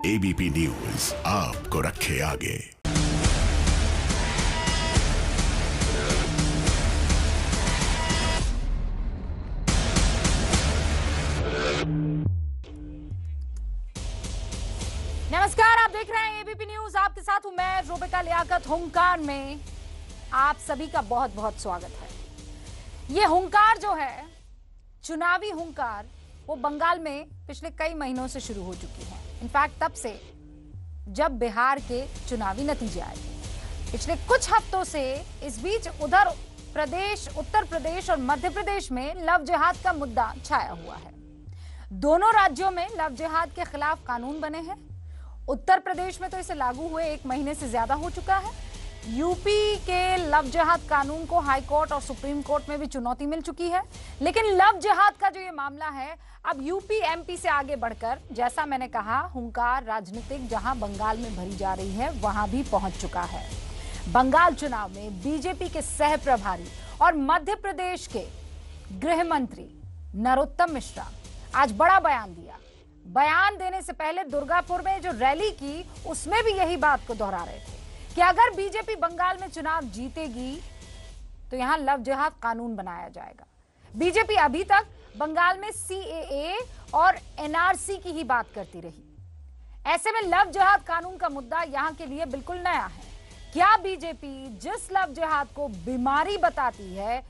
ABP news आपको रखे आगे। नमस्कार, आप देख रहे हैं एबीपी न्यूज। आपके साथ हूं मैं रोबिका लियाकत। हुंकार में आप सभी का बहुत बहुत स्वागत है। ये हुंकार जो है, चुनावी हुंकार, वो बंगाल में पिछले कई महीनों से शुरू हो चुकी है। इनफैक्ट तब से जब बिहार के चुनावी नतीजे आए थे। पिछले कुछ हफ्तों से इस बीच उधर उत्तर प्रदेश और मध्य प्रदेश में लव जिहाद का मुद्दा छाया हुआ है। दोनों राज्यों में लव जिहाद के खिलाफ कानून बने हैं। उत्तर प्रदेश में तो इसे लागू हुए 1 महीने से ज्यादा हो चुका है। यूपी के लव जिहाद कानून को हाई कोर्ट और सुप्रीम कोर्ट में भी चुनौती मिल चुकी है। लेकिन लव जिहाद का जो ये मामला है, अब यूपी एमपी से आगे बढ़कर, जैसा मैंने कहा, हुंकार राजनीतिक जहां बंगाल में भरी जा रही है वहां भी पहुंच चुका है। बंगाल चुनाव में बीजेपी के सह प्रभारी और मध्य प्रदेश के गृह मंत्री नरोत्तम मिश्रा आज बड़ा बयान दिया। बयान देने से पहले दुर्गापुर में जो रैली की, उसमें भी यही बात को दोहरा रहे थे कि अगर बीजेपी बंगाल में चुनाव जीतेगी तो यहां लव जिहाद कानून बनाया जाएगा। बीजेपी अभी तक बंगाल में सीएए और एनआरसी की ही बात करती रही। ऐसे में लव जिहाद कानून का मुद्दा यहां के लिए बिल्कुल नया है। क्या बीजेपी जिस लव जिहाद को बीमारी बताती है,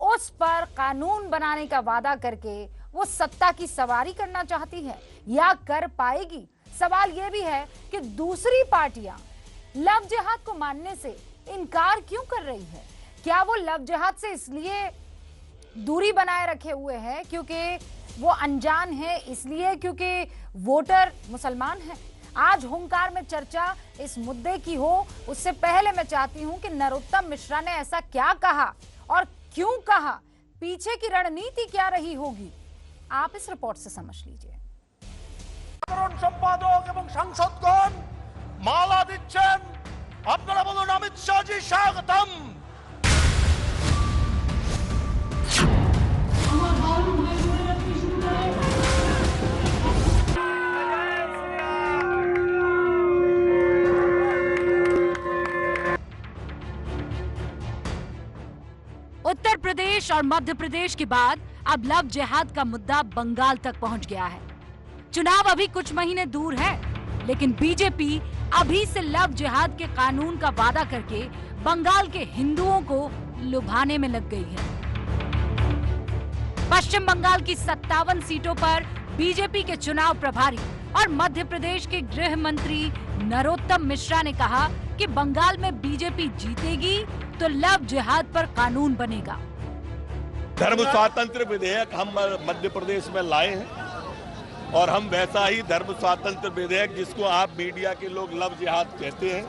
उस पर कानून बनाने का वादा करके वो सत्ता की सवारी करना चाहती है या कर पाएगी? सवाल यह भी है कि दूसरी पार्टियां लव जिहाद को मानने से इनकार क्यों कर रही है? क्या वो लव जिहाद से इसलिए दूरी बनाए रखे हुए हैं क्योंकि वो अनजान है, इसलिए क्योंकि वोटर मुसलमान है? आज हुंकार में चर्चा इस मुद्दे की हो, उससे पहले मैं चाहती हूं कि नरोत्तम मिश्रा ने ऐसा क्या कहा और क्यों कहा, पीछे की रणनीति क्या रही होगी, आप इस रिपोर्ट से समझ लीजिए। সম্পাদক এবং সাংসদগণ মালা দিচ্ছেন, আপনারা বলুন অমিত শাহজি স্বাগতম। उत्तर प्रदेश और मध्य प्रदेश के बाद अब लव जिहाद का मुद्दा बंगाल तक पहुंच गया है। चुनाव अभी कुछ महीने दूर है, लेकिन बीजेपी अभी से लव जिहाद के कानून का वादा करके बंगाल के हिंदुओं को लुभाने में लग गई है। पश्चिम बंगाल की 57 सीटों पर बीजेपी के चुनाव प्रभारी और मध्य प्रदेश के गृह मंत्री नरोत्तम मिश्रा ने कहा कि बंगाल में बीजेपी जीतेगी तो लव जिहाद पर कानून बनेगा। धर्म स्वातंत्र विधेयक हम मध्य प्रदेश में लाए हैं और हम वैसा ही धर्म स्वातंत्र विधेयक, जिसको आप मीडिया के लोग लव जिहाद कहते हैं,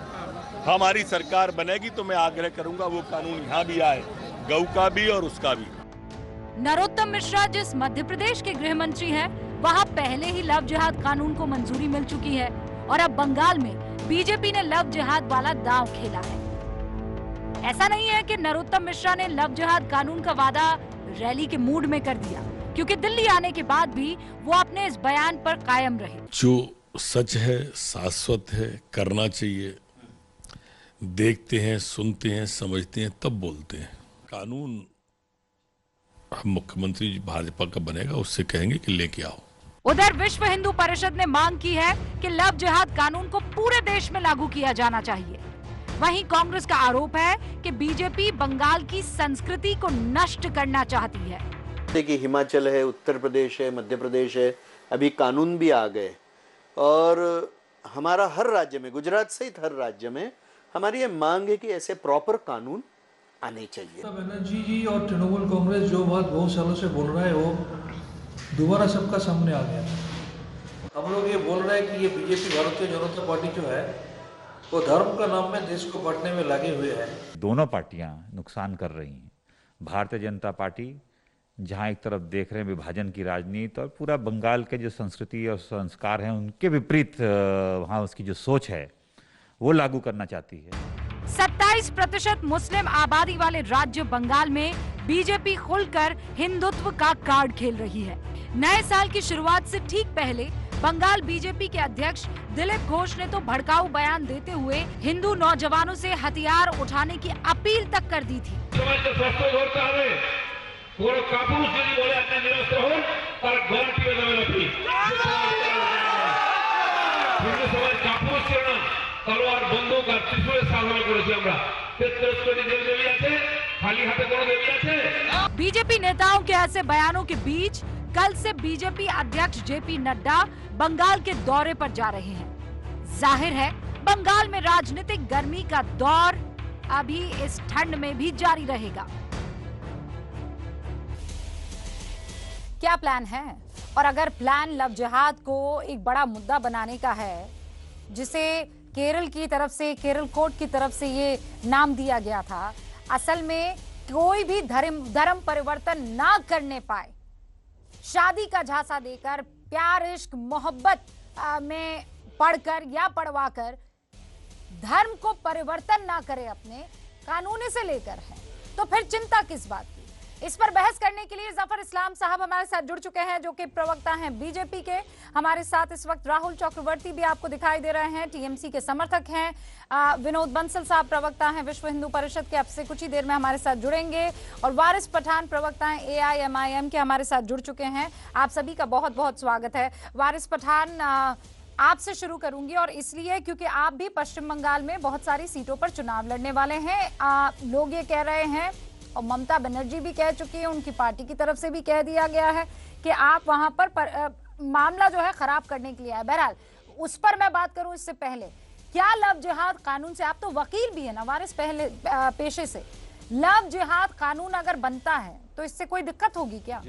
हमारी सरकार बनेगी तो मैं आग्रह करूंगा वो कानून यहाँ भी आए, गौ का भी और उसका भी। नरोत्तम मिश्रा जिस मध्य प्रदेश के गृह मंत्री हैं, वहां पहले ही लव जिहाद कानून को मंजूरी मिल चुकी है और अब बंगाल में बीजेपी ने लव जिहाद वाला दांव खेला है। ऐसा नहीं है कि नरोत्तम मिश्रा ने लव जिहाद कानून का वादा रैली के मूड में कर दिया, क्योंकि दिल्ली आने के बाद भी वो अपने इस बयान पर कायम रहे। जो सच है, शाश्वत है, करना चाहिए, देखते हैं, सुनते हैं, समझते हैं, तब बोलते हैं। कानून हम मुख्यमंत्री भाजपा का बनेगा, उससे कहेंगे कि लेके आओ। उधर विश्व हिंदू परिषद ने मांग की है कि लव जिहाद कानून को पूरे देश में लागू किया जाना चाहिए। वहीं कांग्रेस का आरोप है कि बीजेपी बंगाल की संस्कृति को नष्ट करना चाहती है। देखिए, हिमाचल है, उत्तर प्रदेश है, मध्य प्रदेश है, अभी कानून भी आ गए और हमारा हर राज्य में, गुजरात सहित हर राज्य में हमारी ये मांग है कि ऐसे प्रॉपर कानून आने चाहिए। बनर्जी जी और तृणमूल कांग्रेस जो बात बहुत सालों से बोल रहा है, वो दोबारा सबका सामने आ गया। हम लोग ये बोल रहे हैं कि ये बीजेपी, भारतीय जनता पार्टी जो है, वो धर्म का नाम में देश को बांटने में लगे हुए हैं। दोनों पार्टियां नुकसान कर रही हैं। भारतीय जनता पार्टी जहां एक तरफ देख रहे हैं विभाजन की राजनीति और पूरा बंगाल के जो संस्कृति और संस्कार हैं उनके विपरीत वहां उसकी जो सोच है वो लागू करना चाहती है। 27% मुस्लिम आबादी वाले राज्य बंगाल में बीजेपी खुलकर हिंदुत्व का कार्ड खेल रही है। नए साल की शुरुआत से ठीक पहले बंगाल बीजेपी के अध्यक्ष दिलीप घोष ने तो भड़काऊ बयान देते हुए हिंदू नौजवानों से हथियार उठाने की अपील तक कर दी थी। তলোয়ার বন্দুক আর ত্রিশূলের সাধনা করেছি আমরা। 33 কোটি দেবদেবী আছে, খালি হাতে কোনো দেবী আছে? बीजेपी नेताओं के ऐसे बयानों के बीच कल से बीजेपी अध्यक्ष जेपी नड्डा बंगाल के दौरे पर जा रहे हैं। जाहिर है बंगाल में राजनीतिक गर्मी का दौर अभी इस ठंड में भी जारी रहेगा। क्या प्लान है? और अगर प्लान लव जिहाद को एक बड़ा मुद्दा बनाने का है, जिसे केरल की तरफ से, केरल कोर्ट की तरफ से ये नाम दिया गया था, असल में कोई भी धर्म परिवर्तन ना करने पाए, शादी का झांसा देकर, प्यार इश्क मोहब्बत में पढ़कर या पढ़वाकर धर्म को परिवर्तन ना करे अपने, कानूनी से लेकर है, तो फिर चिंता किस बात की? इस पर बहस करने के लिए जफर इस्लाम साहब हमारे साथ जुड़ चुके हैं, जो कि प्रवक्ता हैं बीजेपी के। हमारे साथ इस वक्त राहुल चक्रवर्ती भी आपको दिखाई दे रहे हैं, टीएमसी के समर्थक हैं। विनोद बंसल साहब प्रवक्ता हैं विश्व हिंदू परिषद के, अब से कुछ ही देर में हमारे साथ जुड़ेंगे। और वारिस पठान प्रवक्ता हैं AIMIM के, हमारे साथ जुड़ चुके हैं। आप सभी का बहुत बहुत स्वागत है। वारिस पठान, आपसे शुरू करूंगी, और इसलिए क्योंकि आप भी पश्चिम बंगाल में बहुत सारी सीटों पर चुनाव लड़ने वाले हैं। लोग ये कह रहे हैं, और ममता बनर्जी भी कह चुकी है, उनकी पार्टी की तरफ से भी कह दिया गया है कि आप वहां पर मामला जो है खराब करने के लिए आए। बहरहाल उस पर मैं बात करूं इससे पहले, क्या लव जिहाद कानून से, आप तो वकील भी है ना वारिस पहले पेशे से, लव जिहाद कानून अगर बनता है तो इससे कोई दिक्कत होगी क्या?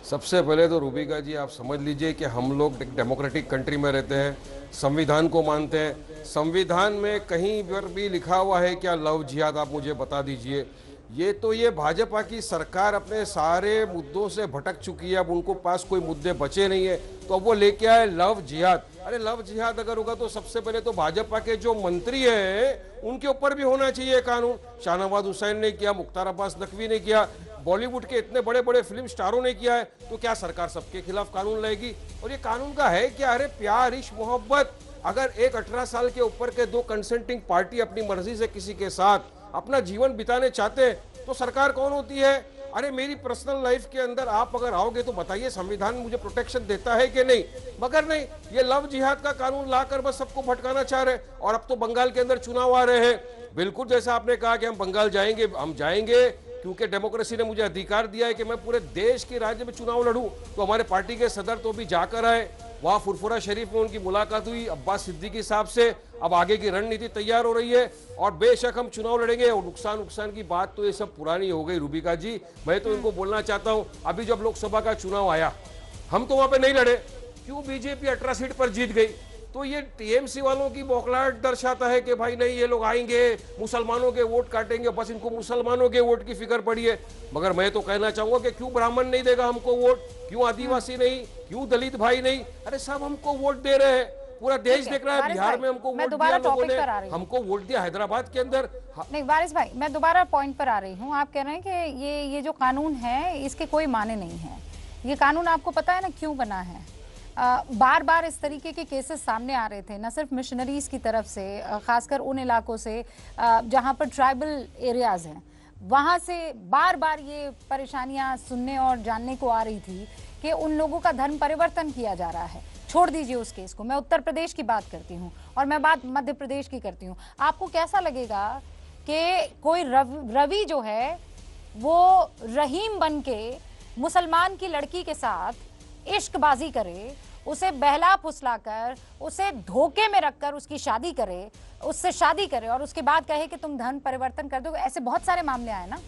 सबसे पहले तो रूबिका जी आप समझ लीजिए कि हम लोग एक डेमोक्रेटिक कंट्री में रहते हैं, संविधान को मानते हैं। संविधान में कहीं पर भी लिखा हुआ है क्या लव जिहाद? आप मुझे बता दीजिए। ये भाजपा की सरकार अपने सारे मुद्दों से भटक चुकी है, अब उनको पास कोई मुद्दे बचे नहीं है, तो अब वो लेके आए लव जिहाद। अरे लव जिहाद अगर होगा तो सबसे पहले तो भाजपा के जो मंत्री हैं उनके ऊपर भी होना चाहिए कानून। शाहनवाज हुसैन ने किया, मुख्तार अब्बास नकवी ने किया, बॉलीवुड के इतने बड़े बड़े फिल्म स्टारों ने किया है, तो क्या सरकार सबके खिलाफ कानून लाएगी? और ये कानून का है क्या? अरे प्यार इश्क मोहब्बत, अगर एक 18 साल के ऊपर के दो कंसेंटिंग पार्टी अपनी मर्जी से किसी के साथ अपना जीवन बिताने चाहते हैं तो सरकार कौन होती है? अरे मेरी पर्सनल लाइफ के अंदर आप अगर आओगे तो बताइए संविधान मुझे प्रोटेक्शन देता है कि नहीं? मगर नहीं, ये लव जिहाद का कानून लाकर बस सबको भटकाना चाह रहे। और अब तो बंगाल के अंदर चुनाव आ रहे हैं, बिल्कुल जैसा आपने कहा कि हम बंगाल जाएंगे, हम जाएंगे क्योंकि डेमोक्रेसी ने मुझे अधिकार दिया है कि मैं पूरे देश के राज्य में चुनाव लड़ूं। तो हमारे पार्टी के सदर तो भी जाकर आए, वहां फुरफुरा शरीफ में उनकी मुलाकात हुई अब्बास सिद्दीकी साहब से। अब आगे की रणनीति तैयार हो रही है और बेशक हम चुनाव लड़ेंगे। और नुकसान की बात तो ये सब पुरानी हो गई रूबिका जी। मैं तो इनको बोलना चाहता हूं, अभी जब लोकसभा का चुनाव आया हम तो वहां पे नहीं लड़े, क्यों? बीजेपी 18 सीट पर जीत गई। तो ये टीएमसी वालों की बौखलाहट दर्शाता है कि भाई नहीं, ये लोग आएंगे मुसलमानों के वोट काटेंगे, बस इनको मुसलमानों के वोट की फिक्र पड़ी है। मगर मैं तो कहना चाहूंगा कि क्यों ब्राह्मण नहीं देगा हमको वोट, क्यों आदिवासी नहीं, क्यों दलित भाई नहीं? अरे सब हमको वोट दे रहे हैं, पूरा देश देख रहा है। बिहार में हमको वोट दिया लोगों ने, हमको वोट दिया हैदराबाद के अंदर। नहीं वारिस भाई, मैं दोबारा पॉइंट पर आ रही हूँ। आप कह रहे हैं कि ये जो कानून है इसके कोई माने नहीं है। ये कानून आपको पता है ना क्यों बना है? बार बार इस तरीके के केसेस सामने आ रहे थे, न सिर्फ मिशनरीज की तरफ से, खासकर उन इलाकों से जहां पर ट्राइबल एरियाज हैं, वहां से बार बार ये परेशानियां सुनने और जानने को आ रही थी कि उन लोगों का धर्म परिवर्तन किया जा रहा है। छोड़ दीजिए उस केस को, मैं उत्तर प्रदेश की बात करती हूँ और मैं बात मध्य प्रदेश की करती हूँ। आपको कैसा लगेगा कि कोई रवि जो है वो रहीम बन के मुसलमान की लड़की के साथ इश्कबाजी करे, उसे बहला फुसलाकर, उसे धोखे में रखकर उसकी शादी करे, उससे शादी करे और उसके बाद कहे कि तुम धर्म परिवर्तन कर दो? ऐसे बहुत सारे मामले आए ना।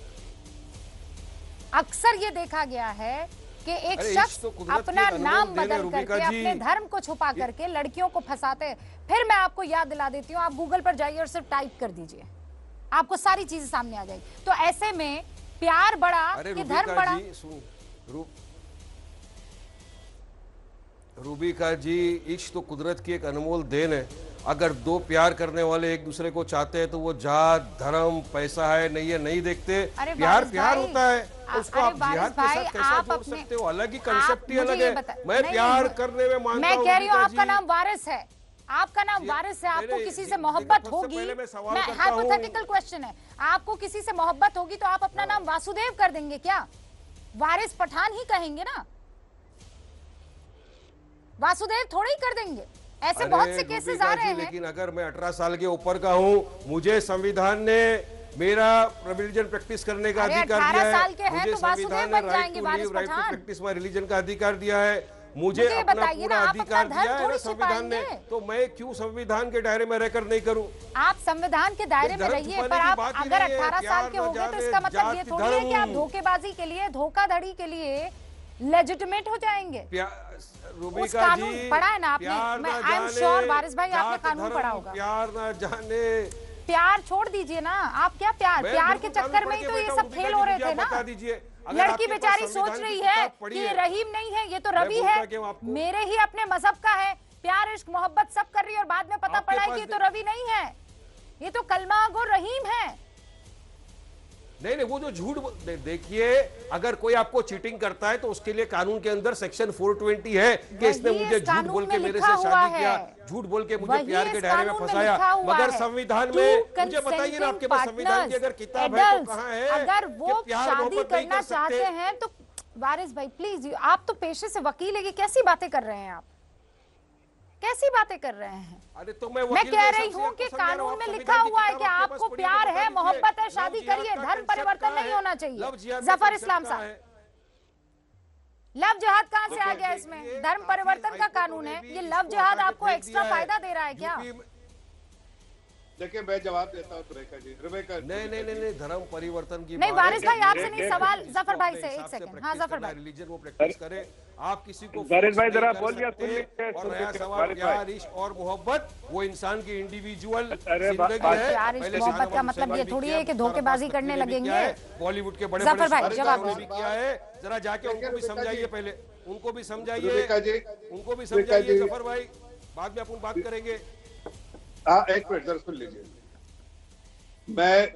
अक्सर ये देखा गया है कि एक शख्स तो अपना नाम बदल करके, अपने धर्म को छुपा करके लड़कियों को फंसाते। फिर मैं आपको याद दिला देती हूँ, आप गूगल पर जाइए और सिर्फ टाइप कर दीजिए, आपको सारी चीजें सामने आ जाएगी। तो ऐसे में प्यार बड़ा कि धर्म बड़ा? रूबिका जी, इश्क तो कुदरत की एक अनमोल देन है अगर दो प्यार करने वाले एक दूसरे को चाहते हैं तो वो जात धर्म पैसा है नहीं है नहीं देखते। अरे प्यार वारिस प्यार भाई, होता है, उसको अरे आप जिहाद के वारिस साथ भाई, कैसे आप जोड़ अपने- सकते हो? अलग ही कंसेप्ट ही आप अलग मुझे ये है। बता- मैं नहीं, प्यार नहीं, करने में मानता मैं हूँ कह रही हूँ रूबिका आपका जी। नाम वारिस है, आपका नाम वारिस है, आपको नहीं, किसी से देखिए, मोहब्बत सबसे होगी, पहले मैं सवाल मैं करता हूँ। हाइपोथेटिकल क्वेश्चन है, आपको किसी से मोहब्बत होगी तो आप अपना नाम वासुदेव कर देंगे क्या? वारिस पठान ही कहेंगे ना, वासुदेव थोड़ी ही कर देंगे। ऐसे बहुत से केसेस रूबिका आ जी, रहे हैं। लेकिन अगर मैं 18 साल के ऊपर का हूँ, मुझे संविधान ने मेरा रिलीजन प्रैक्टिस करने का अरे अधिकार 18 दिया है। साल के हैं मुझे तो वासुदेव संविधान ने बन राइट जाएंगे टू वारिस लिव, राइट टू पठान। प्रैक्टिस माय रिलीजन का अधिकार दिया है। मुझे मुझे अपना बताइए पूरा ना, आप अधिकार अपना धर्म दिया है ना थोड़ी संविधान ने, छिपाएंगे। तो मैं क्यों संविधान के दायरे में रहकर नहीं करूं? आप संविधान के दायरे में धर्म रहिए, छुपाने पर की आप बात ही अगर नहीं है। 18 साल के प्यार हो गए तो न इसका मतलब ये जाति, थोड़ी है कि आप धर्म। धोखेबाजी के लिए, धोखाधड़ी के लिए लेजिटिमेट हो जाएंगे। उस रूबिका कानून जी, पढ़ा है ना आपने? प्यार मैं न आई एम जाने, श्योर वारिस भाई आपने जात, कानून धर्म, पढ़ा होगा। प्यार न जाने। प्यार छोड़ दीजिए ना, आप क्या प्यार मैं प्यार के बिल्कुल चक्कर कानून में ही पढ़ तो के ये बैठा सब हूं, खेल रूबिका हो जी, रहे मुझे थे आप ना। बता दीजिए, अगर लड़की आपके पास बेचारी संविधान सोच की रही किताब है पढ़ी कि ये है। रहीम नहीं है, ये तो मैं रवि बोलता है, क्यों आपको? मेरे ही अपने मजहब का है, प्यार इश्क मोहब्बत सब कर रही है और बाद में पता आपके पड़ा है पास कि ये तो रवि नहीं है, ये तो कलमा गो रहीम है। नहीं नहीं, वो जो झूठ देखिए, अगर कोई आपको चीटिंग करता है तो उसके लिए कानून के अंदर सेक्शन 420 है कि इसने वही मुझे इस झूठ कानून बोल के में मेरे लिखा से हुआ शादी किया, है। झूठ बोल के मुझे वही प्यार के इस दायरे में कानून में फंसाया। लिखा हुआ मगर है। संविधान Two में मुझे बताइए ना, आपके पास संविधान की अगर किताब है तो adults, कहाँ है अगर कि वो प्यार शादी मोहब्बत नहीं करना कर सकते? चाहते हैं तो वारिस भाई प्लीज, आप तो पेशे से वकील है, कि कैसी बातें कर रहे हैं आप, कैसी बातें कर रहे हैं? अरे तो मैं मैं वकील कह के रही हिसाब से हूँ आपको कि समझा रहा कानून हूँ। में आप लिखा संविधान की हुआ है कि किताब आपके आपको पास पढ़ी है, प्यार बता है, दीजिए। मोहब्बत है, लव शादी जिहाद करिए, का धर्म concept परिवर्तन क्या नहीं है? होना चाहिए। लव जिहाद का जफर concept इस्लाम क्या साहब, है? लव जिहाद कहाँ से आ देखिए, गया इसमें? देखिए, धर्म परिवर्तन का हाईकोर्ट कानून ने है, भी ये इसको लव जिहाद हटा के आपको फेंक एक्स्ट्रा दिया है। फायदा दे रहा है क्या? यूपी में- देखिए मैं जवाब देता हूँ रुबिका नहीं नहीं नहीं नहीं, धर्म परिवर्तन की नहीं बात वारिस है। भाई आपसे नहीं, सवाल जिसको जफर भाई अपने से, एक हिसाब सेकंड। practice हाँ जफर करना है, भाई, रिलीजन वो प्रैक्टिस करे। आप किसी को वारिस भाई force जरा नहीं बोल कर दिया, सकते। सुन लीजिए, और सुन रहा लीजिए, सवाल वारिस प्यार भाई। इश्क और मोहब्बत, वो इंसान की इंडिविजुअल अरे जिंदगी बात- है। प्यार इश्क पहले मोहब्बत शाहजहां का मतलब ये हुसैन थोड़ी भी है कि किया, धोखेबाजी मुख्तार करने अब्बास नकवी भी लगेंगे। किया है, बॉलीवुड के बड़े जफर बड़े भाई, स्टार जवाब ने भी किया है। जरा जाके उनको भी रुबिका समझाइए, जी। पहले उनको भी समझाइए, रुबिका जी, उनको भी रुबिका समझाइए जी। जफर भाई, बाद में अपन बात करेंगे। हाँ एक मिनट जरा सुन लीजिए। मैं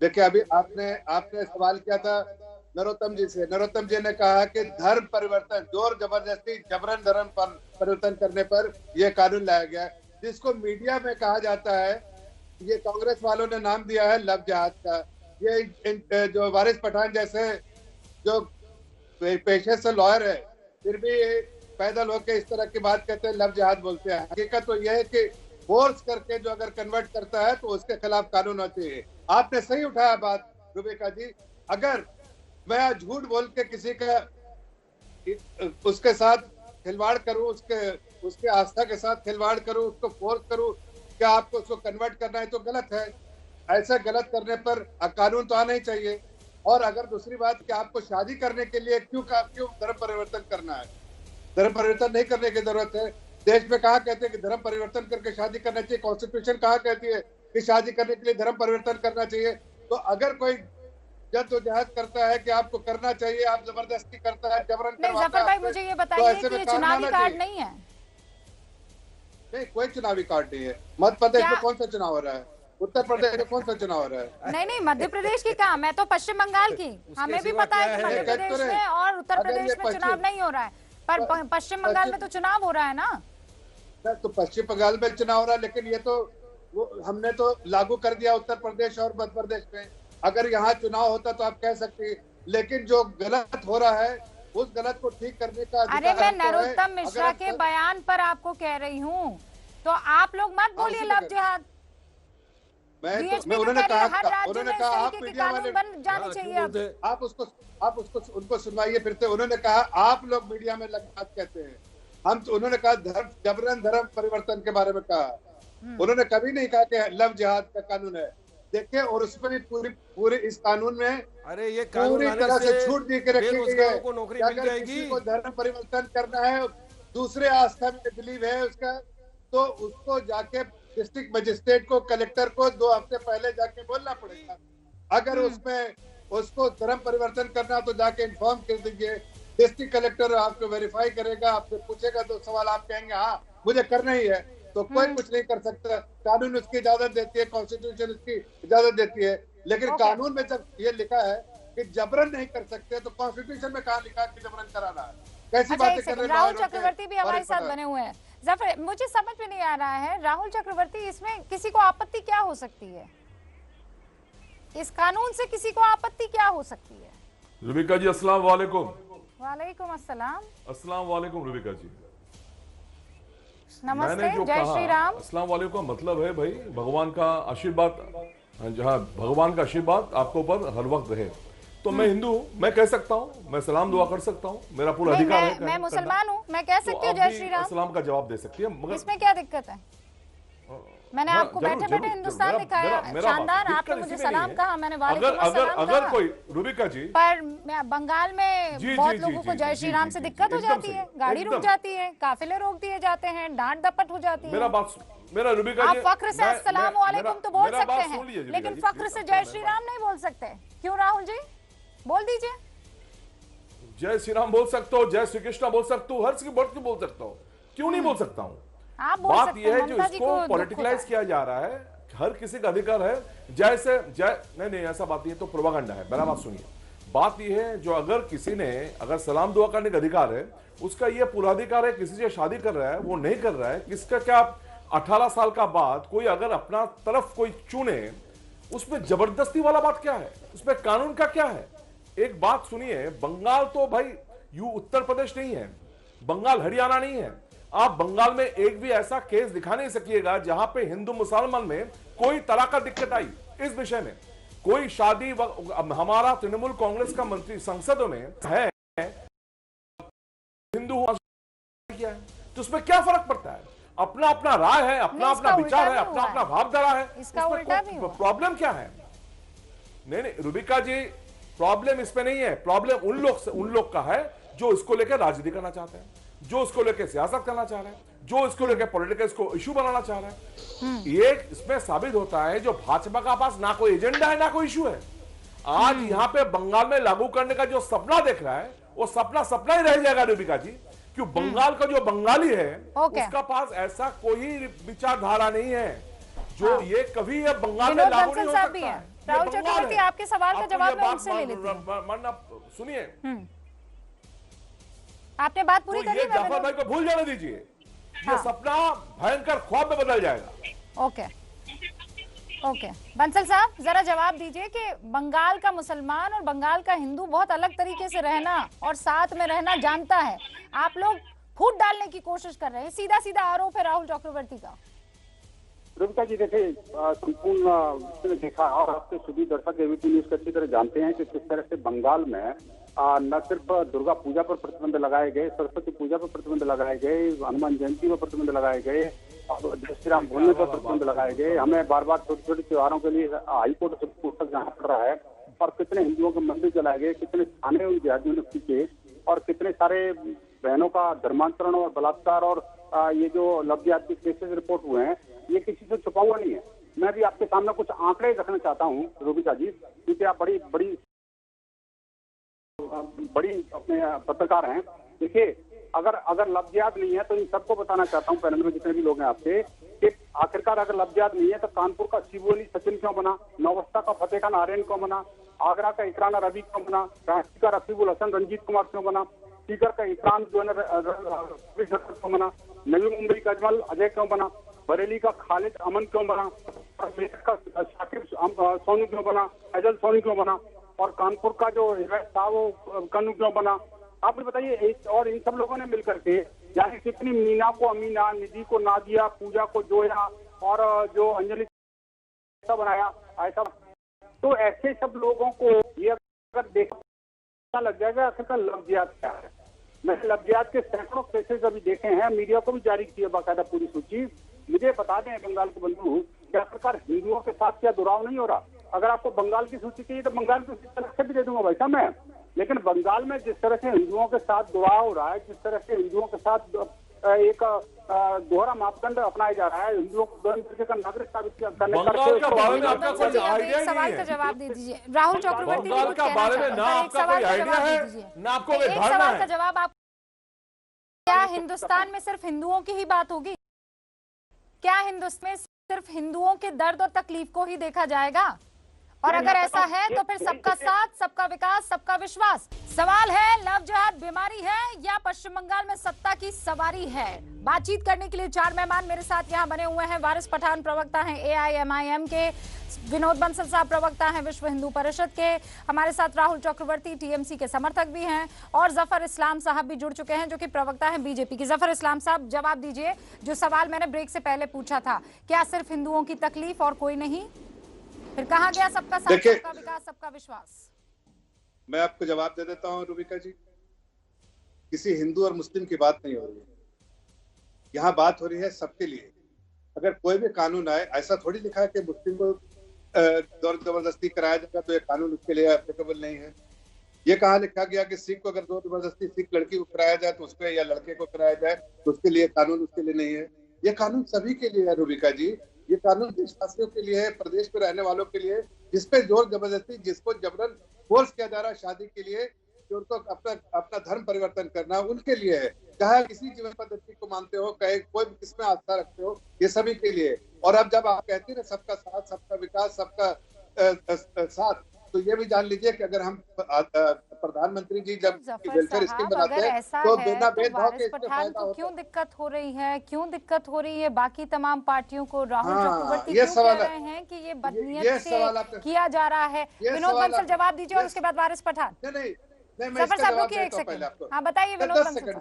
देखिए अभी आपने सवाल किया था नरोत्तम जी से। नरोत्तम जी ने कहा कि धर्म परिवर्तन, जोर जबरदस्ती जबरन धर्म परिवर्तन करने पर यह कानून लाया गया है, जिसको मीडिया में कहा जाता है, ये कांग्रेस वालों ने नाम दिया है लव जिहाद का। ये जो वारिस पठान जैसे जो पेशे से लॉयर है फिर भी पैदल होकर इस तरह की बात कहते हैं, लव जिहाद बोलते हैं। हकीकत तो यह है कि फोर्स करके जो अगर कन्वर्ट करता है तो उसके खिलाफ कानून होना चाहिए। आपने सही उठाया बात रुबिका जी। अगर मैं आज झूठ बोल के किसी का उसके साथ खिलवाड़ करूं, उसके आस्था के साथ खिलवाड़ करूं, उसको फोर्स करूं, क्या आपको उसको कन्वर्ट करना है तो गलत है। ऐसा गलत करने पर कानून तो आना ही चाहिए। और अगर दूसरी बात कि आपको शादी करने के लिए क्यों धर्म परिवर्तन करना है? धर्म परिवर्तन नहीं करने की जरूरत है। देश में कहा कहते हैं कि धर्म परिवर्तन करके शादी करना चाहिए, कॉन्स्टिट्यूशन कहा कहती है कि शादी करने के लिए धर्म परिवर्तन करना चाहिए। तो अगर कोई जद्दोजहद करता है कि आपको करना चाहिए, आप जबरदस्ती करता है, जबरन नहीं करवाता जफर है भाई आपसे, मुझे ये तो बताइए ऐसे कि में ये कानून चुनावी आना कार्ड चाहिए। नहीं है? नहीं कोई चुनावी कार्ड नहीं है। मध्य प्रदेश क्या? में कौन सा चुनाव हो रहा है? उत्तर प्रदेश में कौन सा चुनाव हो रहा है? नहीं नहीं, मध्य प्रदेश की कहाँ, मैं तो पश्चिम बंगाल की। हमें भी सिवा पता है क्या कि है? मध्य कहते प्रदेश रहे। में और उत्तर अगर ये प्रदेश में चुनाव पश्चिम- नहीं हो रहा है, पर पश्चिम बंगाल में तो चुनाव हो रहा है ना। तो पश्चिम बंगाल में चुनाव हो रहा है, लेकिन ये तो वो हमने तो लागू कर दिया उत्तर प्रदेश और मध्य प्रदेश में। अगर यहाँ चुनाव होता तो आप कह सकते हैं, लेकिन जो गलत हो रहा है उस गलत को ठीक करने का अरे अधिकार मैं आपको है। नरोत्तम मिश्रा अगर के आप- बयान पर आपको कह रही हूँ, तो आप लोग मत बोलिए उसी लव में- जिहाद। मैं बीएचपी मैं तो उन्होंने कह रही है हर कहा राज्य में इस आप तरीके के मीडिया कानून वाले बन जाने हाँ, चाहिए क्यों अब। बोलते हैं? आप उनको सुनवाइए फिर से। उन्होंने कहा आप लोग मीडिया में बात कहते हैं, हम तो उन्होंने कहा जबरन धर्म परिवर्तन के बारे में कहा। उन्होंने कभी नहीं कहा कि लव जिहाद का कानून है। देखिए, और उसमें भी पूरी इस कानून में अरे ये कानून पूरी लाने तरह से से छूट दी के रखी गई है बेरोजगारों को नौकरी कि मिल अगर जाएगी। किसी को धर्म परिवर्तन करना है, दूसरे आस्था में बिलीव है उसका, तो उसको जाके डिस्ट्रिक्ट मजिस्ट्रेट को, कलेक्टर को 2 हफ्ते पहले जाके बोलना पड़ेगा। अगर उसमें उसको धर्म परिवर्तन करना तो जाके इन्फॉर्म कर दीजिए। डिस्ट्रिक्ट कलेक्टर आपको वेरीफाई करेगा, आपसे पूछेगा तो सवाल आप कहेंगे हाँ मुझे करना ही है। तो कोई कुछ नहीं कर सकता। कानून उसकी इजाजत देती है, कॉन्स्टिट्यूशन उसकी इजाजत देती है, लेकिन कानून में जब ये लिखा है कि जबरन नहीं कर सकते, तो कॉन्स्टिट्यूशन में कहाँ लिखा कि जबरन कराना है? कैसी बातें कर रहे हैं? राहुल चक्रवर्ती भी हमारे साथ बने हुए हैं। जफर, मुझे समझ में नहीं आ रहा है राहुल चक्रवर्ती, इसमें किसी को आपत्ति क्या हो सकती है? इस कानून से किसी को आपत्ति क्या हो सकती है? रुबिका जी अस्सलाम वालेकुम। वालेकुम अस्सलाम। अस्सलाम वालेकुम रुबिका जी। नमस्ते, जय श्री राम। अस्सलाम वालेकुम का मतलब है भाई भगवान का आशीर्वाद, जहाँ भगवान का आशीर्वाद आपके ऊपर हर वक्त रहे। तो मैं हिंदू हूँ, मैं कह सकता हूँ, मैं सलाम दुआ कर सकता हूँ, मेरा पूरा अधिकार है। मैं मुसलमान हूँ, मैं कह सकती हूँ जय श्री राम। सलाम का जवाब दे सकती है, मगर इसमें क्या दिक्कत है? मैंने आपको बैठे बैठे हिंदुस्तान दिखाया, शानदार, आपने मुझे सलाम कहा, मैंने वालेकुम अस्सलाम कहा। अगर कोई रुबिका जी, पर बंगाल में बहुत लोगों को जय श्री राम से दिक्कत हो जाती है, गाड़ी रुक जाती है, काफिले रोक दिए जाते हैं, डांट डपट हो जाती है। मेरा रुबिका जी, आप फख्र से अस्सलाम वालेकुम तो बोल सकते हैं, लेकिन फख्र से जय श्री राम नहीं बोल सकते। क्यों राहुल जी, बोल दीजिए। जय श्री राम बोल सकते हो, जय श्री कृष्णा बोल सकते हो, हर किसी वर्ड की बोल सकता हो, क्यों नहीं बोल सकता हूँ? बात यह है जो इसको पॉलिटिकलाइज किया जा रहा है, हर किसी का अधिकार है जय से जय, नहीं ऐसा बात नहीं है, तो प्रोपागेंडा है। मेरा बात सुनिए, बात यह है जो अगर किसी ने अगर सलाम दुआ करने का अधिकार है, उसका यह पूरा अधिकार है। किसी से शादी कर रहा है, वो नहीं कर रहा है, किसका क्या 18 साल का बाद कोई अगर अपना तरफ कोई चुने, उसमें जबरदस्ती वाला बात क्या है? उसमें कानून का क्या है? एक बात सुनिए, बंगाल तो भाई यू उत्तर प्रदेश नहीं है, बंगाल हरियाणा नहीं है। आप बंगाल में एक भी ऐसा केस दिखा नहीं सकिएगा जहां पे हिंदू मुसलमान में कोई तरह का दिक्कत आई इस विषय में। कोई शादी हमारा तृणमूल कांग्रेस का मंत्री संसद में है, हिंदू किया है, तो उसमें क्या फर्क पड़ता है? अपना अपना राय है, अपना अपना विचार है, अपना अपना भावधारा है, प्रॉब्लम क्या है? नहीं रुबिका जी, प्रॉब्लम इसमें नहीं है, प्रॉब्लम उन लोग का है जो इसको लेकर राजनीति करना चाहते हैं, जो इसको लेकर सियासत करना चाह रहे हैं, जो इसको लेकर पॉलिटिकल इसको इशू बनाना चाह रहे हैं। ये इसमें साबित होता है जो भाजपा का पास ना कोई एजेंडा है ना कोई इशू है। आज यहाँ पे बंगाल में लागू करने का जो सपना देख रहा है, वो सपना ही रह जाएगा रुबिका जी, क्यों बंगाल का जो बंगाली है उसका पास ऐसा कोई विचारधारा नहीं है जो ये कभी ये बंगाल में लागू नहीं हो सकता है। राहुल चक्रवर्ती, आपके सवाल का जवाब मैं उनसे ले लेती हूं। सुनिए, आपने बात पूरी करी। जाफर भाई को भूल जाने दीजिए, ये सपना भयंकर ख्वाब में बदल जाएगा। ओके बंसल साहब, जरा जवाब दीजिए कि बंगाल का मुसलमान और बंगाल का हिंदू बहुत अलग तरीके से रहना और साथ में रहना जानता है, आप लोग फूट डालने की कोशिश कर रहे हैं। सीधा सीधा आरोप है राहुल चक्रवर्ती का। रुबिका जी देखिए, संपूर्ण देखा और आपके सभी दर्शक एबीपी न्यूज को अच्छी तरह जानते हैं कि किस तरह से बंगाल में न सिर्फ दुर्गा पूजा पर प्रतिबंध लगाए गए, सरस्वती पूजा पर प्रतिबंध लगाए गए, हनुमान जयंती पर प्रतिबंध लगाए गए, और जय श्री राम बोलने पर प्रतिबंध लगाए गए। हमें बार बार छोटे छोटे त्योहारों के लिए हाईकोर्ट से पुस्तक जाना पड़ रहा है, और कितने हिंदुओं के मंदिर जलाए गए, कितने थाने उन जिहादियों ने पीछे, और कितने सारे बहनों का धर्मांतरण और बलात्कार और ये जो लव जिहाद के केसेस रिपोर्ट हुए हैं, ये किसी से छुपा हुआ नहीं है। मैं भी आपके सामने कुछ आंकड़े रखना चाहता हूँ रुबिका जी, क्योंकि आप बड़ी अपने पत्रकार हैं। देखिए, अगर लव जिहाद नहीं है तो इन सबको बताना चाहता हूँ, पैनल में जितने भी लोग हैं आपसे, कि आखिरकार अगर लव जिहाद नहीं है तो कानपुर का शिबू अली सचिन क्यों बना, नौबस्ता का फतेह खान आर्यन क्यों बना, आगरा का इकराना रवि क्यों बना, रांची का रफीकुल हसन रंजीत कुमार क्यों बना, सीकर का इकराम जो है क्यों बना, नवी मुंबई का अजमल अजय क्यों बना, बरेली का खालिद अमन क्यों बना, का शाकिब सोनू क्यों बना, फैजल सोनी क्यों बना, और कानपुर का जो था वो कन्नू क्यों बना? आप बताइए। और इन सब लोगों ने मिलकर के यानी कितनी मीना को अमीना, निधि को नादिया, पूजा को जोया, और जो अंजलि बनाया ऐसा, तो ऐसे सब लोगों को ये अगर देखा लग जाएगा आखिरकार लव जिहाद क्या है। मैंने लव जिहाद के सैकड़ों केसेस अभी देखे हैं, मीडिया को भी जारी किया बाकायदा पूरी सूची। मुझे बता दें बंगाल के बंधु कि आखिरकार हिंदुओं के साथ क्या दुराव नहीं हो रहा। अगर आपको बंगाल की सूची चाहिए तो बंगाल की सूची अलग से भी दे दूंगा भाई साहब मैं, लेकिन बंगाल में जिस तरह से हिंदुओं के साथ दुराव हो रहा है, जिस तरह से हिंदुओं के साथ एक दोहरा मापदंड अपनाया जा रहा है, हिंदुओं को का नागरिक साबित करने सवाल का जवाब दे दीजिए राहुल चक्रवर्ती। बंगाल का बारे में ना आपका कोई आइडिया है ना आपको कोई धारणा है। सवाल का जवाब आप, क्या हिंदुस्तान में सिर्फ हिंदुओं की ही बात होगी? क्या हिंदुस्तान में सिर्फ हिंदुओं के दर्द और तकलीफ को ही देखा जाएगा? और अगर ऐसा है तो फिर सबका साथ, सबका विकास, सबका विश्वास। सवाल है, लव जिहाद बीमारी है या पश्चिम बंगाल में सत्ता की सवारी है? बातचीत करने के लिए 4 मेहमान मेरे साथ यहाँ बने हुए हैं। वारिस पठान प्रवक्ता हैं AIMIM के, विनोद बंसल साहब प्रवक्ता हैं विश्व हिंदू परिषद के, हमारे साथ राहुल चक्रवर्ती TMC के समर्थक भी हैं, और जफर इस्लाम साहब भी जुड़ चुके हैं जो कि प्रवक्ता हैं BJP की। जफर इस्लाम साहब, जवाब दीजिए जो सवाल मैंने ब्रेक से पहले पूछा था, क्या सिर्फ हिंदुओं की तकलीफ और कोई नहीं? फिर कहा गया सबका साथ, सबका विकास, सबका विश्वास? मैं आपको जवाब दे देता हूं रूबिका जी। किसी हिंदू और मुस्लिम की बात नहीं हो रही है, यहाँ बात हो रही है सबके लिए। अगर कोई भी कानून आए, ऐसा थोड़ी लिखा है कि मुस्लिम को जोर जबरदस्ती कराया जाएगा तो ये कानून उसके लिए एप्लीकेबल नहीं है। ये कहा लिखा गया कि सिख को अगर जोर जबरदस्ती सिख लड़की को कराया जाए तो उसको, या लड़के को कराया जाए तो उसके लिए कानून उसके लिए नहीं है। ये कानून सभी के लिए है रूबिका जी। ये कानून देशवासियों के लिए है, प्रदेश में रहने वालों के लिए, जिसपे जोर जबरदस्ती, जिसको जबरन फोर्स किया जा रहा है शादी के लिए, जो उनको अपना धर्म परिवर्तन करना, उनके लिए है। चाहे किसी जीवन पद्धति को मानते हो, कहे कोई भी किसमें आस्था रखते हो, ये सभी के लिए। और अब जब आप कहते हैं सबका साथ, सबका विकास, सबका साथ, तो ये भी जान लीजिए कि अगर हम प्रधानमंत्री जी जब वेलफेयर स्कीम बनाते हैं तो बिना भेदभाव के इसमें फायदा होता है। क्यों दिक्कत हो रही है? क्यों दिक्कत हो रही है बाकी तमाम पार्टियों को? राहुल चक्रवर्ती ये क्यों सवाल कह रहे हैं कि ये बदनीयत से किया जा रहा है? विनोद बंसल जवाब दीजिए और उसके बाद वारिस पठान। नहीं, सफर साहब रुकिए एक सेकंड। हाँ बताइए विनोद बंसल।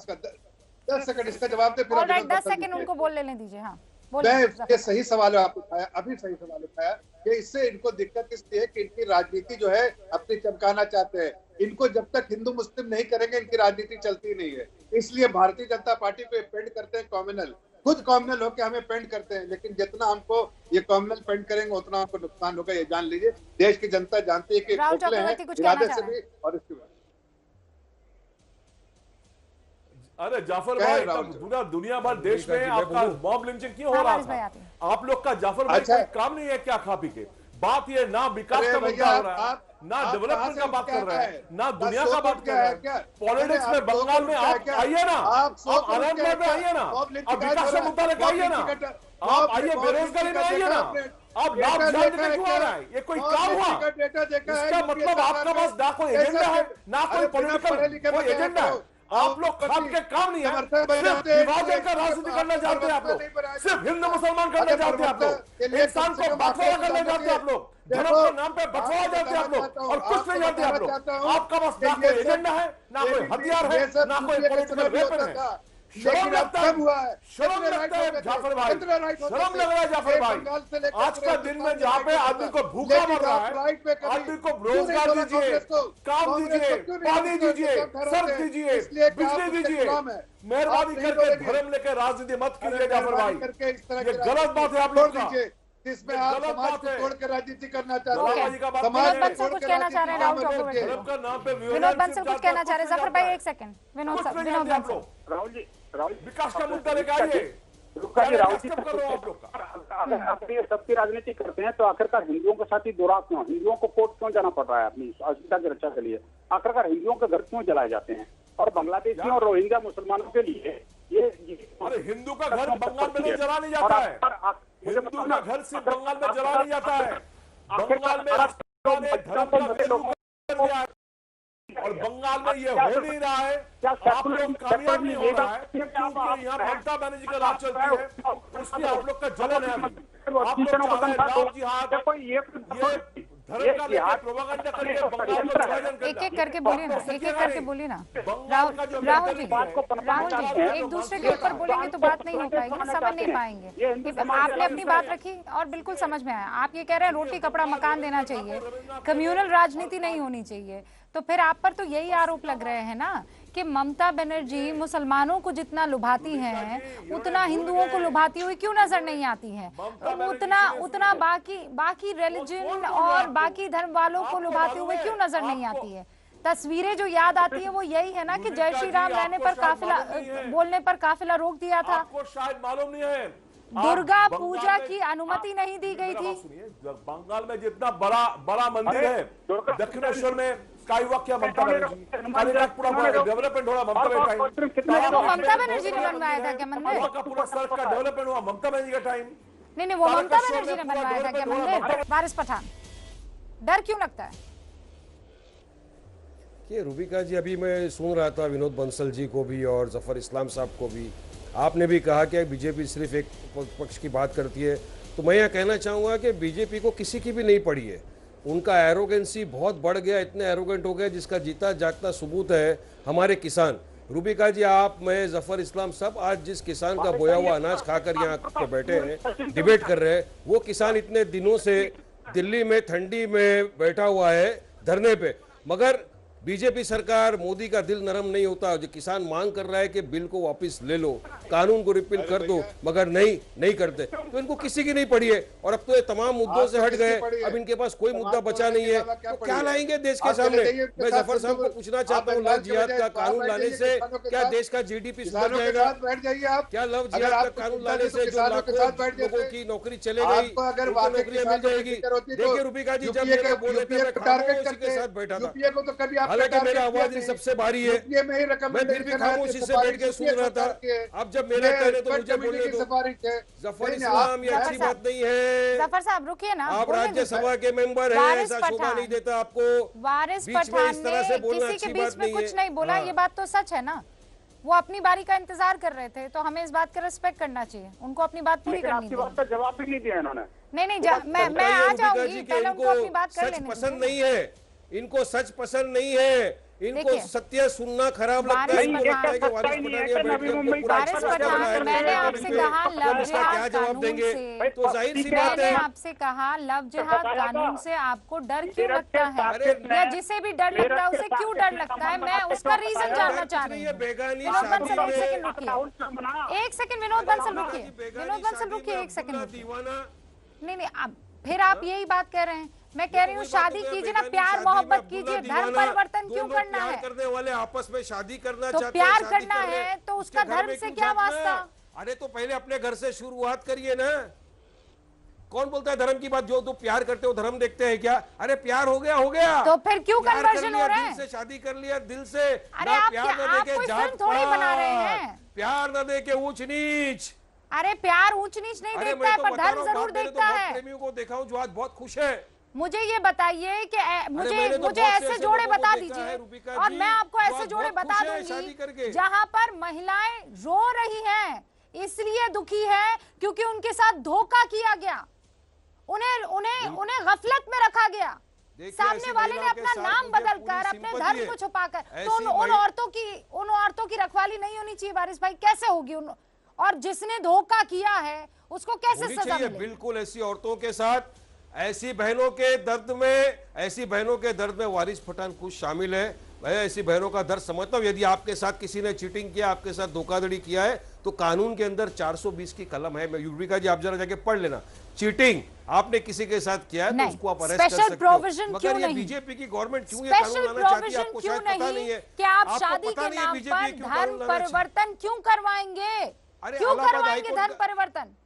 10 सेकंड इसका जवाब दे, फिर 10 सेकंड उनको बोल लेने दीजिए। हाँ ये सही सवाल है, आप उठाया, अभी सही सवाल उठाया कि इससे इनको दिक्कत इसलिए कि इनकी राजनीति जो है अपनी चमकाना चाहते हैं। इनको जब तक हिंदू मुस्लिम नहीं करेंगे इनकी राजनीति चलती नहीं है। इसलिए भारतीय जनता पार्टी को पेंड करते हैं कॉम्युनल, खुद कॉम्युनल होकर हमें पेंड करते हैं, लेकिन जितना हमको ये कॉम्युनल पेंड करेंगे उतना हमको नुकसान होगा, ये जान लीजिए। देश की जनता जानती है कि खोखले हैं इरादे से भी। और इसके बाद अरे जाफर भाई, पूरा दुनिया भर देश में आपका मॉब लिंचिंग क्यों हो रहा था? आप लोग का जाफर भाई कोई काम नहीं है क्या खा पी के? बात ये ना विकास का मुद्दा हो रहा है, ना डेवलपमेंट का बात कर रहे हैं, ना दुनिया का बात कर रहे हैं। पॉलिटिक्स में बंगाल में आप आइए ना, आप आनंद में आइए ना, आप विकास का मुद्दा लेकर आइए ना, आप आइए बेरोजगारी में आइए ना। आप लाभ जानते क्यों आ रहा है? ये कोई काम हुआ? इसका मतलब आपका पास ना कोई एजेंडा है, ना कोई पॉलिटिकल कोई एजेंडा है। आप लोग खाम के काम नहीं है, सिर्फ विभाजन का राजनीति करना चाहते हैं आप लोग, सिर्फ हिंदू मुसलमान करना चाहते हैं आप लोग, इंसान को बंटवारा करना चाहते हैं आप लोग, धर्म के नाम पे बंटवारा चाहते हैं आप लोग, और कुछ नहीं जानते आप लोग। आपका पास ना कोई एजेंडा है, ना कोई हथियार है, ना कोई पॉलिटिकल वेपन है। शर्म लगता है, शर्म लगता है जाफर भाई, शर्म लग रहा है जाफर भाई। आज का दिन में जहाँ पे आदमी को भूखा मर रहा है, आदमी को रोजगार दीजिए, काम दीजिए, पानी दीजिए, सड़क दीजिए, बिजली दीजिए, मेहरबानी करके धर्म लेकर राजनीति मत कीजिए जाफर भाई, ये गलत बात है आप लोग का। जिसमें आप समाज को तोड़ के राजनीति करना चाहते हैं। विनोद बंसल कुछ कहना चाह रहे हैं, राहुल चक्रवर्ती विनोद बंसल कुछ कहना चाह रहे हैं। जफर भाई एक सेकंड, विनोद बंसल। राहुल विकास का मुद्दा लेकर आइए। राहुल जी अगर ये सबकी राजनीति करते हैं तो आखिरकार हिंदुओं के साथ ही दोहरा क्यों? हिंदुओं को कोर्ट क्यों जाना पड़ रहा है अपनी अस्मिता की रक्षा के लिए? आखिरकार हिंदुओं के घर क्यों जलाए जाते हैं? और बांग्लादेशियों और रोहिंग्या मुसलमानों के लिए ये अरे हिंदू का घर बंगाल में जला नहीं जाता है, हिंदू का घर सिर्फ बंगाल में जला नहीं जाता है। बंगाल में और बंगाल में ये हो नहीं रहा है, आप लोग कामयाब नहीं हो रहा है, क्योंकि यहाँ ममता बनर्जी का राज चलती है, उसकी आप लोग का जलन है। आप लोग चाह रहे हैं लाभ जिहाद, ये धर्म का लेकर प्रोपेगेंडा करके बंगाल में विभाजन करना। एक एक करके बोलिए ना, एक एक करके बोलिए ना। राहुल जी एक दूसरे के ऊपर बोलेंगे तो बात नहीं हो पाएगी, समझ नहीं पाएंगे। आपने अपनी बात रखी और बिल्कुल समझ में आया। आप ये कह रहे हैं रोटी कपड़ा मकान देना चाहिए, कम्युनल राजनीति नहीं होनी चाहिए, तो फिर आप पर तो यही आरोप लग रहे हैं ना कि ममता बनर्जी मुसलमानों को जितना लुभाती हैं उतना हिंदुओं को लुभाती हुई क्यों नजर नहीं आती हैं? उतना बाकी रिलीजन और बाकी धर्म वालों को लुभाते हुए क्यों नजर नहीं आती है? तस्वीरें जो याद आती है वो यही है ना कि जय श्री राम रहने पर काफिला बोलने पर काफिला रोक दिया था, आपको शायद मालूम नहीं है, दुर्गा पूजा की अनुमति नहीं दी गई थी। बंगाल में जितना बड़ा मंदिर है दक्षिणेश्वर में, काय हुआ क्या ममता बनर्जी? कालीनाथ पूरा डेवलपमेंट हो रहा ममता बनर्जी का टाइम। वो ममता बनर्जी ने बनवाया था क्या मंदिर? का पूरा सड़क का डेवलपमेंट हुआ ममता बनर्जी का टाइम। नहीं, वो ममता बनर्जी ने बनवाया था क्या मंदिर? वारिस पठान, डर क्यों लगता है? कि रूबिका जी, अभी मैं सुन रहा था विनोद बंसल जी को भी और जफर इस्लाम साहब को भी, आपने भी कहा कि बीजेपी सिर्फ एक पक्ष की बात करती है। तो मैं यह कहना चाहूँगा कि बीजेपी को किसी की भी नहीं पड़ी है। उनका एरोगेंसी बहुत बढ़ गया, इतने एरोगेंट हो गए जिसका जीता जागता सबूत है हमारे किसान। रूबिका जी, आप, मैं, जफर इस्लाम सब आज जिस किसान का बोया हुआ अनाज खाकर यहाँ पे बैठे हैं, डिबेट कर रहे हैं, वो किसान इतने दिनों से दिल्ली में ठंडी में बैठा हुआ है धरने पे। मगर बीजेपी सरकार, मोदी का दिल नरम नहीं होता। जो किसान मांग कर रहा है कि बिल को वापस ले लो, कानून को रिपील कर दो, मगर नहीं करते। तो इनको किसी की नहीं पड़ी है। और अब तो ये तमाम मुद्दों से हट गए, अब इनके पास कोई मुद्दा बचा नहीं है। तो क्या लाएंगे देश के सामने? मैं जफर साहब को पूछना चाहता हूँ, लव जिहाद का कानून लाने से क्या देश का जीडीपी सुधर जाएगा? क्या लव जिहाद का कानून लाने से जो लाखों लोगों की नौकरी चले गई, उनको नौकरियां मिल जाएगी? देखिए रूबिका जी, जब ये बोल रहे थे मैं खामोशी के साथ बैठा था, हालांकि मेरा आवाज सबसे भारी है, मैं फिर भी खामोशी से बैठ के सुन रहा था। अब जब मेरा कहने तो मुझे बोलने दो। जफर इस्लाम, ये अच्छी बात नहीं है। जफर साहब रुकिए ना, आप राज्यसभा के मेंबर हैं, ऐसा शोभा नहीं देता आपको। वारिस बीच में इस तरह से बोलना किसी के अच्छी बीच बात में नहीं कुछ नहीं बोला, ये बात तो सच है ना। वो अपनी बारी का इंतजार कर रहे थे, तो हमें इस बात का रिस्पेक्ट करना चाहिए, उनको अपनी बात पूरी करनी चाहिए। बात का जवाब भी नहीं दिया इन्होंने। नहीं, मैं आ जाऊंगी, पहले उनको अपनी बात कर लेने पसंद नहीं है, इनको सच पसंद नहीं है, इनको सत्य सुनना खराब लगता है। मैंने आपसे कहा लव जिहाद कानून से, तो जाहिर सी बात है, मैंने आपसे कहा लव जिहाद कानून से आपको डर क्यों लगता है, या जिसे भी डर लगता है उसे क्यों डर लगता है, मैं उसका रीजन जानना चाह रही हूँ। विनोद बंसल एक सेकंड रुकिए, एक सेकंड विनोद बंसल रुकिए, एक सेकंड। नहीं, अब फिर आप यही बात कह रहे हैं। मैं कह रही हूँ शादी कीजिए ना, प्यार मोहब्बत कीजिए, धर्म परिवर्तन क्यों करना है? करने वाले आपस में शादी करना तो प्यार करना है तो उसका धर्म से क्या वास्ता? अरे तो पहले अपने घर से शुरुआत करिए ना। कौन बोलता है धर्म की बात? जो प्यार करते हो धर्म देखते हैं क्या? अरे प्यार हो गया तो फिर क्यों कन्वर्जन हो रहा है? दिल से शादी कर लिया, दिल से। अरे आप कोई फिल्म थोड़ी बना रहे हैं। प्यार न दे के ऊंच नीच। अरे प्यार ऊंच नीच नहीं देखता है, पर धर्म जरूर देखता है। प्रेमियों को देखा हूँ जो आज बहुत खुश है। मुझे ये बताइए कि मुझे ऐसे जोड़े बता दीजिए, और मैं आपको ऐसे जोड़े बता दूंगी जहां पर महिलाएं रो रही हैं, इसलिए दुखी है क्योंकि उनके साथ धोखा किया गया, उन्हें गफलत में रखा गया, सामने वाले ने अपना नाम बदलकर, अपने धर्म को छुपाकर। तो उन औरतों की रखवाली नहीं होनी चाहिए वारिस भाई? कैसे होगी? और जिसने धोखा किया है उसको कैसे सजा मिलेगी? बिल्कुल ऐसी औरतों के साथ, ऐसी बहनों के दर्द में, ऐसी बहनों के दर्द में वारिस पठान खुद शामिल है। मैं ऐसी बहनों का दर्द समझता हूं। यदि आपके साथ किसी ने चीटिंग किया, आपके साथ धोखाधड़ी किया है, तो कानून के अंदर 420 की कलम है। मैं यूरिका जी, आप जरा जाके पढ़ लेना। चीटिंग आपने किसी के साथ किया है तो उसको आप अरेस्ट कर सकते हो। मगर ये बीजेपी की गवर्नमेंट क्यों ये कानून लाना चाहती है, आपको शायद पता नहीं है कि आप शादी के नाम पर धर्म परिवर्तन क्यों करवाएंगे? क्यों करवाएंगे धर्म परिवर्तन?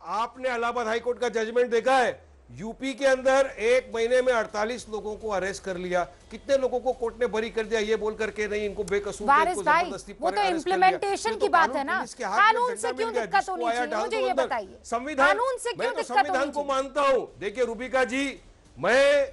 आपने इलाहाबाद हाईकोर्ट का जजमेंट देखा है? यूपी के अंदर एक महीने में 48 लोगों को अरेस्ट कर लिया। कितने लोगों को कोर्ट ने बरी कर दिया ये बोल करके नहीं, इनको बेकसूर जबरदस्ती वो तो इम्प्लीमेंटेशन की बात है ना। कानून से क्यों दिक्कत होनी चाहिए, मुझे ये बताइए। कानून से क्यों दिक्कत? संविधान को मानता हूं। देखिए रूबिका जी, मैं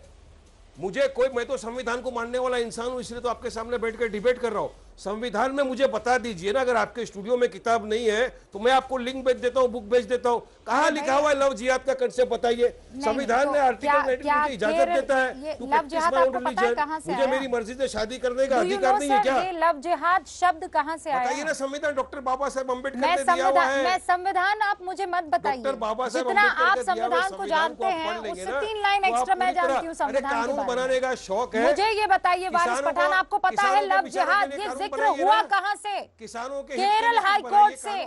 तो संविधान को मानने वाला इंसान हूं, इसलिए तो आपके सामने बैठकर डिबेट कर रहा हूं। संविधान में मुझे बता दीजिए ना, अगर आपके स्टूडियो में किताब नहीं है तो मैं आपको लिंक भेज देता हूं, बुक भेज देता हूं। कहां लिखा हुआ है लव जिहाद का कंसेप्ट बताइए? संविधान में आर्टिकल 19 मुझे इजाजत देता है to practice my own religion. मुझे मेरी मर्जी से शादी करने का अधिकार नहीं है क्या? ये लव जिहाद शब्द कहां से आया? बताइए ना। संविधान डॉक्टर बाबा साहेब अम्बेडकर ने दिया हुआ है। मैं संविधान आप मुझे मत बताइए। जितना आप संविधान को जानते हैं उससे 3 लाइन एक्स्ट्रा मैं जानती हूँ संविधान के कानून बनाने का शौक है। मुझे ये बताइए वारिस पठान, आपको पता है लव जिहाद ये जिक्र हुआ कहां से? किसानों के केरल हाई कोर्ट से।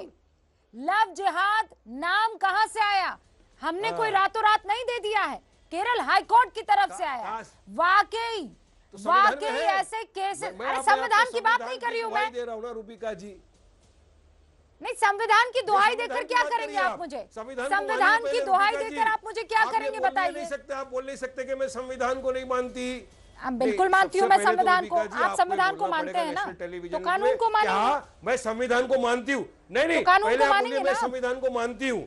लव जिहाद नाम कहां से आया? हमने कोई रातों रात नहीं दे दिया है, केरल हाई कोर्ट की तरफ से आया। वाकई ऐसे केस। अरे संविधान की बात नहीं कर रही हूं मैं, दे रहा हूं ना रूबिका जी। नहीं, संविधान की दुहाई देकर क्या करेंगे आप मुझे? संविधान की दुहाई देकर आप मुझे क्या करेंगे बताइए? आप बोल नहीं सकते कि मैं संविधान को नहीं मानती। बिल्कुल मानती हूँ मैं संविधान को। आप संविधान को मानते हैं ना, तो कानून को मानिए। मैं संविधान को मानती हूँ। नहीं, तो कानून पहले को आप मानिए बोलिए मैं ना। संविधान को मानती हूँ।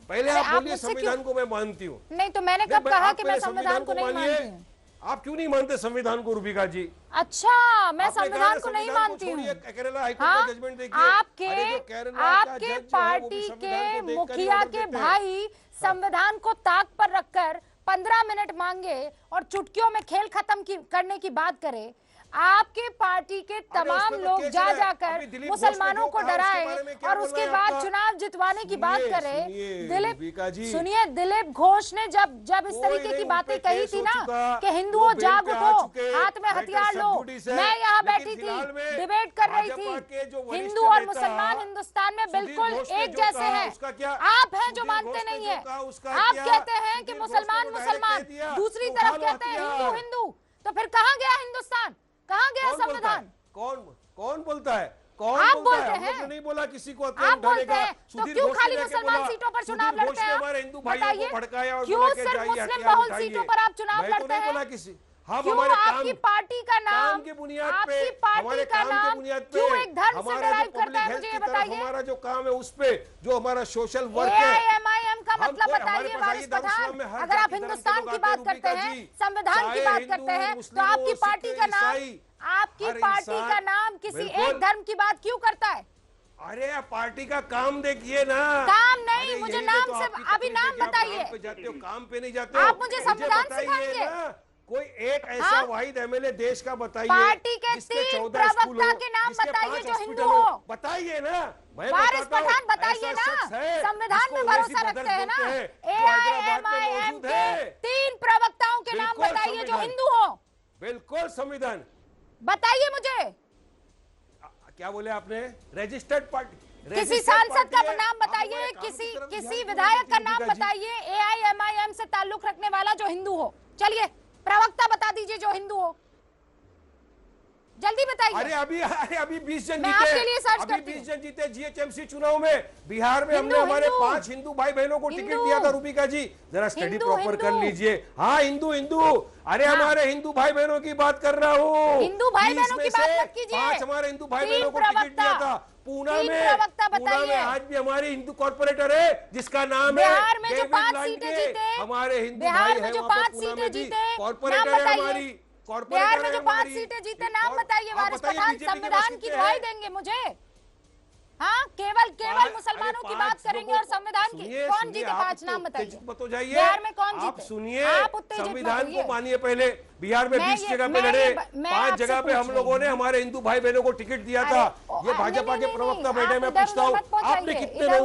पहले आप बोलिए संविधान को मैं मानती हूँ। नहीं, तो मैंने कब कहा कि मैं संविधान को नहीं मानती हूँ? आप क्यों नहीं मानते संविधान को रूबिका जी? अच्छा, मैं संविधान को नहीं मानती हूँ। केरला हाईकोर्ट का जजमेंट देखिए। आपके पार्टी के मुखिया के भाई संविधान को ताक पर रखकर 15 मिनट मांगे और चुटकियों में खेल खत्म करने की बात करे। आपके पार्टी के तमाम लोग जा जाकर मुसलमानों को डराए और उसके बाद चुनाव जितवाने की बात करे। सुनिए, दिलीप घोष ने जब इस तरीके की बातें कही थी ना कि हिंदुओं जाग उठो, हाथ में हथियार लो, मैं यहाँ बैठी थी, डिबेट कर रही थी। हिंदू और मुसलमान हिंदुस्तान में बिल्कुल एक जैसे हैं। आप हैं जो मानते नहीं है। आप कहते हैं कि मुसलमान मुसलमान, दूसरी तरफ कहते हैं हिंदू हिंदू। तो फिर कहाँ गया हिंदुस्तान, कहाँ गया संविधान? कौन बोलता है? कौन आप बोलता बोलते है? हैं। नहीं बोला किसी को आप बोलते हैं, तो क्यों खाली मुसलमान सीटों पर चुनाव लड़ते हैं? हमारे हिंदू भाइयों को भड़काया और क्यों सिर्फ मुस्लिम बहुल सीटों पर आप चुनाव लड़ते हैं? बोला किसी। हम क्यों हमारे आपकी पार्टी का नाम, की बुनियाद पे, आपकी पार्टी का नाम क्यों एक धर्म से डराइव करता है? मुझे ये बताइए। हमारा जो काम है उस पे, जो हमारा सोशल वर्क है, AIMIM का मतलब बताइए वारिस पठान। अगर आप हिंदुस्तान की बात करते हैं, संविधान की बात करते हैं, तो आपकी पार्टी का नाम किसी एक धर्म की बात क्यों करता है? अरे पार्टी का काम देखिए ना। काम नहीं, मुझे नाम से अभी नाम बताइए। जाते हो काम पे नहीं जाते हो। आप मुझे संविधान सिखाएंगे? कोई एक ऐसा वाहिद MLA देश का बताइए। पार्टी के 3 प्रवक्ता के नाम बताइए जो हिंदू हो। बताइए ना। वारिस पठान बताइए ना। संविधान में भरोसा रखते हैं ना। AIMIM के 3 प्रवक्ताओं के नाम बताइए जो हिंदू हो। बिल्कुल संविधान बताइए मुझे। क्या बोले आपने? रजिस्टर्ड पार्टी, किसी सांसद का नाम बताइए, किसी विधायक का नाम बताइए AIMIM से ताल्लुक रखने वाला जो हिंदू हो। चलिए प्रवक्ता बता दीजिए जो हिंदू हो, जल्दी बताइए। अरे अभी 20 जन मैं जीते। आपके लिए सर्च अभी करती 20 जन जीते GHMC चुनाव में। बिहार में हमने हमारे 5 हिंदू भाई बहनों को टिकट दिया था। रूबिका जी जरा स्टडी प्रॉपर कर लीजिए। हाँ हिंदू अरे हमारे हिंदू भाई बहनों की बात कर रहा हूँ। हिंदू भाई बहनों की बात मत कीजिए। 5 हमारे हिंदू भाई बहनों को टिकट दिया था। पूना में आज भी हमारे हिंदू कॉर्पोरेटर है जिसका नाम है बिहार में जो 5 सीटें जीते, हमारे हिंदू बिहार में जो 5 सीटें जीते, कॉर्पोरेटर है हमारी। बिहार में जो 5 सीटें जीते नाम बताइए वारिस पठान। संविधान की दुहाई देंगे मुझे? हाँ, केवल मुसलमानों की बात करेंगे और संविधान की। कौन जीते 5 नाम बताइए। बिहार में कौन जीते? आप सुनिए, संविधान को मानिए पहले। बिहार में 20 जगह पे लड़े, 5 जगह पे हम लोगों ने हमारे हिंदू भाई बहनों को टिकट दिया था। ये भाजपा के प्रवक्ता बैठे, मैं पूछता हूँ आपने कितने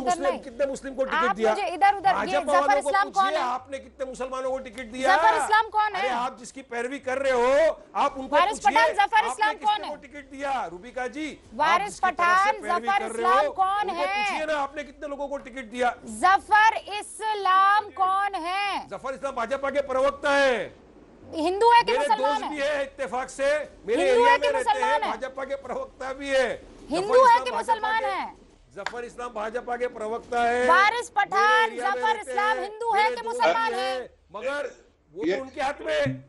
मुस्लिम को टिकट दिया? भाजपा वालों को पूछिए आपने कितने मुसलमानों को टिकट दिया? जफर इस्लाम कौन है? आप जिसकी पैरवी कर रहे हो आप उनको पूछिए जफर इस्लाम कौन है? टिकट दिया रूबिका जी? वारिस पठान जफर इस्लाम कौन है? पूछिए ना आपने कितने लोगों को टिकट दिया? जफर इस्लाम कौन है? जफर इस्लाम भाजपा के प्रवक्ता है। हिंदू है कि मुसलमान है? दोस्त भी है इत्तेफाक से, मेरे एरिया में रहते हैं, भाजपा के प्रवक्ता भी है। हिंदू है कि मुसलमान है? जफर इस्लाम भाजपा के प्रवक्ता है। वारिस पठान जफर इस्लाम हिंदू है कि मुसलमान है? मगर वो तो उनके हाथ में।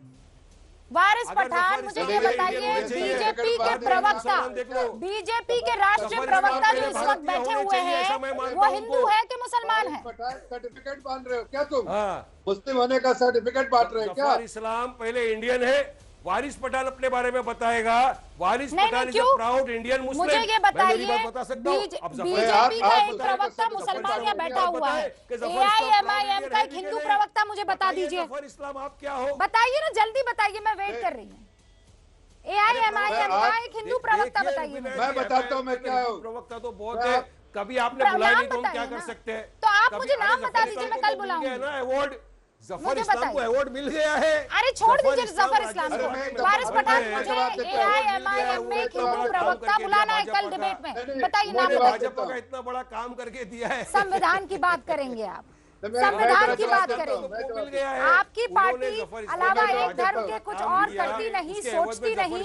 वारिस पठान मुझे ये बताइए, बीजेपी के प्रवक्ता, बीजेपी के राष्ट्रीय प्रवक्ता जो इस वक्त बैठे हुए हैं वो हिंदू है कि मुसलमान है? सर्टिफिकेट बांट रहे हो क्या तुम? मुस्लिम होने का सर्टिफिकेट बांट रहे हो क्या? इस्लाम पहले इंडियन है। वारिस पठान अपने बारे में बताएगा। Waris Pathan is proud Indian Muslim. मुझे ये बताइए, बता सकता हूं बीजेपी का एक प्रवक्ता मुसलमान यहाँ बैठा हुआ है, AIMIM का एक हिंदू प्रवक्ता मुझे बता दीजिए। इस्लाम आप क्या हो? बताइए ना, जल्दी बताइए, मैं वेट कर रही हूँ। AIMIM का एक हिंदू प्रवक्ता बताइए। मैं बताता हूँ मैं क्या हूँ। प्रवक्ता तो बहुत है, कभी आपने बुलाया नहीं तो हम क्या कर सकते हैं? तो आप मुझे नाम बता दीजिए, मैं कल बुलाऊंगी ना। अवार्ड जफर इस्लाम को अवार्ड मिल गया है। अरे छोड़ दीजिए जफर इस्लाम को। वारिस पठान मुझे AIMIM में हिंदू प्रवक्ता बुलाना है कल डिबेट में। बताइए नाम। भाजपा का इतना बड़ा काम करके दिया है। संविधान की बात करेंगे आप? संविधान की बात करें, आपकी पार्टी अलावा एक धर्म के कुछ और करती नहीं, सोचती नहीं,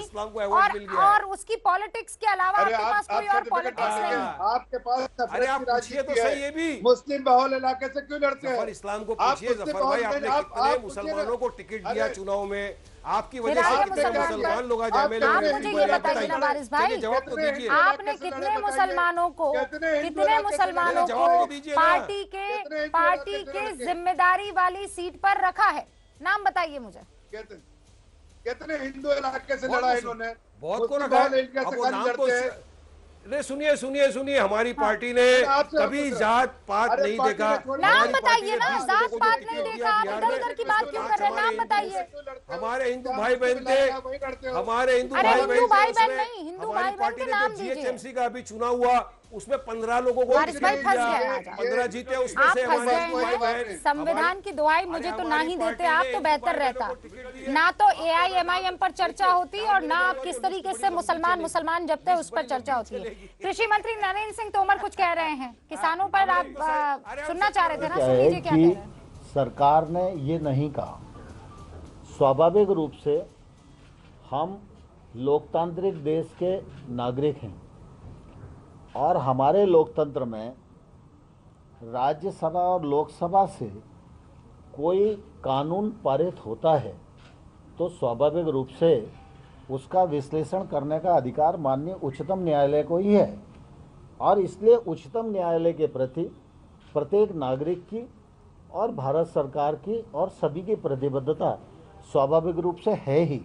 और उसकी पॉलिटिक्स के अलावा आपके पास कोई और पॉलिटिक्स नहीं। आपके पास अरे आप पूछिए तो सही, ये भी मुस्लिम बहुल इलाके से क्यों लड़ते हैं? इस्लाम को पूछिए जफर भाई, आपने कितने मुसलमानों को टिकट दिया चुनाव में? आपकी वजह से कितने मुसलमान लोग आज एमएलए आप मुझे ये बताइए ना वारिस भाई, जवाब तो दीजिए। आपने कितने मुसलमानों को पार्टी के जिम्मेदारी वाली सीट पर रखा है? नाम बताइए मुझे। कितने हिंदू इलाके से लड़ा इन्होंने? बहुत को रखा है। अरे सुनिए सुनिए सुनिए, हमारी पार्टी ने कभी जात पात नहीं देखा। नाम बताइए ना, जात पात नहीं देखा, आप इधर उधर की बात क्यों कर रहे हैं? नाम बताइए। हमारे हिंदू भाई बहन थे, हमारे हिंदू भाई बहन नहीं, हिंदू भाई बहन के नाम दीजिए। जीएचएमसी का अभी चुनाव हुआ, उसमें 15 लोगों को 15 जीते, उसमें से हमारे संविधान की दुआई मुझे तो ना ही देते आप तो बेहतर रहता। ना तो AIMIM पर चर्चा होती और ना आप किस तरीके से मुसलमान जबते उस पर चर्चा होती है। कृषि मंत्री नरेंद्र सिंह तोमर कुछ कह रहे हैं किसानों पर, आप सुनना चाह रहे थे ना, सुन लीजिए क्या कह रहे हैं। सरकार ने ये नहीं कहा, स्वाभाविक रूप से हम लोकतांत्रिक देश के नागरिक हैं और हमारे लोकतंत्र में राज्यसभा और लोकसभा से कोई कानून पारित होता है तो स्वाभाविक रूप से उसका विश्लेषण करने का अधिकार माननीय उच्चतम न्यायालय को ही है और इसलिए उच्चतम न्यायालय के प्रति प्रत्येक नागरिक की और भारत सरकार की और सभी की प्रतिबद्धता स्वाभाविक रूप से है ही।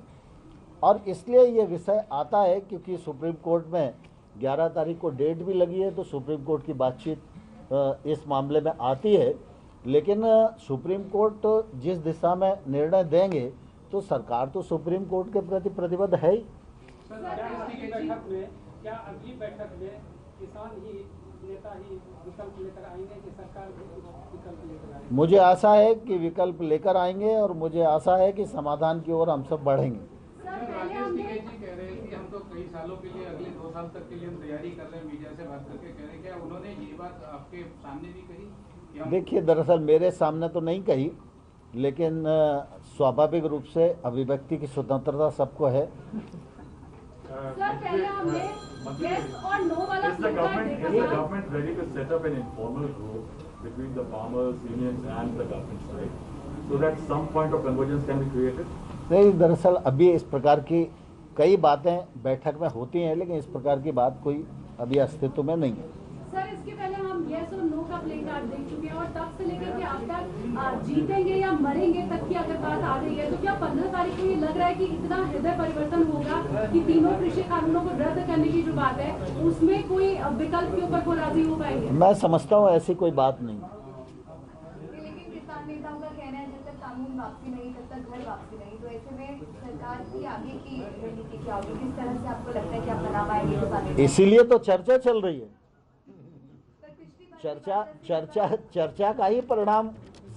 और इसलिए ये विषय आता है क्योंकि सुप्रीम कोर्ट में 11 तारीख को डेट भी लगी है, तो सुप्रीम कोर्ट की बातचीत इस मामले में आती है। लेकिन सुप्रीम कोर्ट जिस दिशा में निर्णय देंगे तो सरकार तो सुप्रीम कोर्ट के प्रति प्रतिबद्ध है ही। क्या अगली बैठक में किसान ही नेता ही विकल्प लेकर आएंगे कि सरकार विकल्प लेकर आएंगे? मुझे आशा है कि विकल्प लेकर आएंगे और मुझे आशा है कि समाधान की ओर हम सब बढ़ेंगे। राकेश टिकैत जी कह रहे हैं कि हम तो कई सालों के लिए, अगले 2 साल तक के लिए हम तैयारी कर रहे हैं, मीडिया से बात करके कह रहे हैं, क्या उन्होंने ये बात आपके सामने भी कही? देखिए, दरअसल मेरे सामने तो नहीं कही, लेकिन स्वाभाविक रूप से अभिव्यक्ति की स्वतंत्रता सबको है। सर, पहले हमने yes और no वाला government ready to set up an informal group between the farmers, unions and the government side, so that some point of convergence can be created? नहीं, दरअसल अभी इस प्रकार की कई बातें बैठक में होती हैं, लेकिन इस प्रकार की बात कोई अभी अस्तित्व में नहीं है। सर, इसके पहले हम yes और no का प्ले कार्ड देख चुके हैं और तब से लेकर के अब तक जीतेंगे या मरेंगे तक की अगर बात आ रही है, तो क्या 15 तारीख को ये लग रहा है कि इतना हृदय परिवर्तन होगा कि तीनों कृषि कानूनों को रद्द करने की जो बात है उसमें कोई विकल्प के ऊपर को राजी हो पाएंगे? मैं समझता हूँ ऐसी कोई बात नहीं। लेकिन किसान नेताओं का कहना है जब तक कानून वापसी नहीं, तब तक घर वापसी नहीं, तो ऐसे में सरकार की आगे की रणनीति क्या होगी? किस तरह से आपको लगता है कि आप बना पाएंगे? इसीलिए तो चर्चा चल रही है। चर्चा का ही परिणाम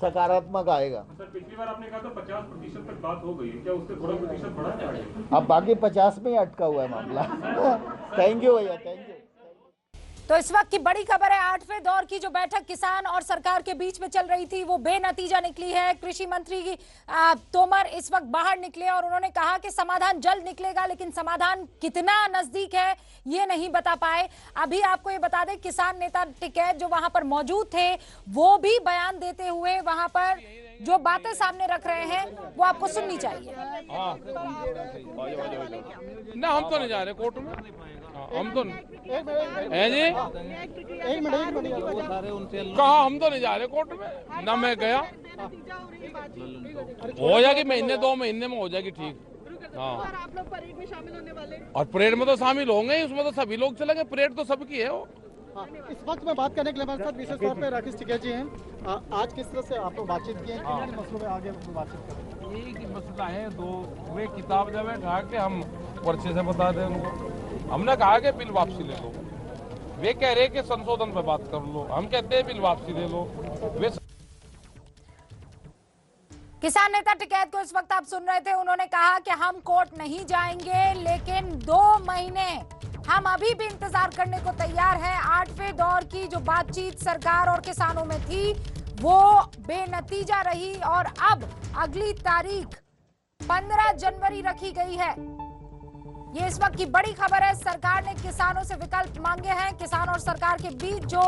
सकारात्मक आएगा। सर, पिछली बार आपने कहा था 50% तक बात हो गई है, क्या उससे थोड़ा प्रतिशत बढ़ा है? अब बाकी 50 में ही अटका हुआ है मामला। थैंक यू भैया, थैंक यू। तो इस वक्त की बड़ी खबर है, 8वें दौर की जो बैठक किसान और सरकार के बीच में चल रही थी वो बेनतीजा निकली है। कृषि मंत्री तोमर इस वक्त बाहर निकले और उन्होंने कहा कि समाधान जल्द निकलेगा, लेकिन समाधान कितना नजदीक है ये नहीं बता पाए। अभी आपको ये बता दें, किसान नेता टिकैत जो वहां पर मौजूद थे वो भी बयान देते हुए वहां पर जो बातें सामने रख रहे हैं वो आपको सुननी चाहिए। ना, हम तो नहीं जा रहे कोर्ट में, हम तो है जी, कहा हम तो नहीं जा रहे कोर्ट में, ना मैं गया। हो जाएगी महीने 2 महीने में हो जाएगी ठीक। हाँ, आप लोग परेड में शामिल होने वाले? और परेड में तो शामिल होंगे ही, उसमें तो सभी लोग चलेंगे, परेड तो सबकी है वो। इस वक्त में बात करने के लिए हमारे साथ विशेष तौर पे राकेश टिकैत जी हैं। आज किस तरह से आप लोग बातचीत की है, किन मसलों में आगे बातचीत करें? एक ही मसला है, 2 वे किताब जब कहा कि हम पर्चे से बता दें उनको। हमने कहा कि बिल वापसी ले लो, वे कह रहे कि संशोधन पे बात कर लो, हम कहते हैं बिल वापसी ले लो। वे किसान नेता टिकैत को इस वक्त आप सुन रहे थे, उन्होंने कहा कि हम कोर्ट नहीं जाएंगे, लेकिन 2 महीने हम अभी भी इंतजार करने को तैयार हैं। 8वें दौर की जो बातचीत सरकार और किसानों में थी वो बेनतीजा रही और अब अगली तारीख 15 जनवरी रखी गई है। ये इस वक्त की बड़ी खबर है। सरकार ने किसानों से विकल्प मांगे हैं। किसान और सरकार के बीच जो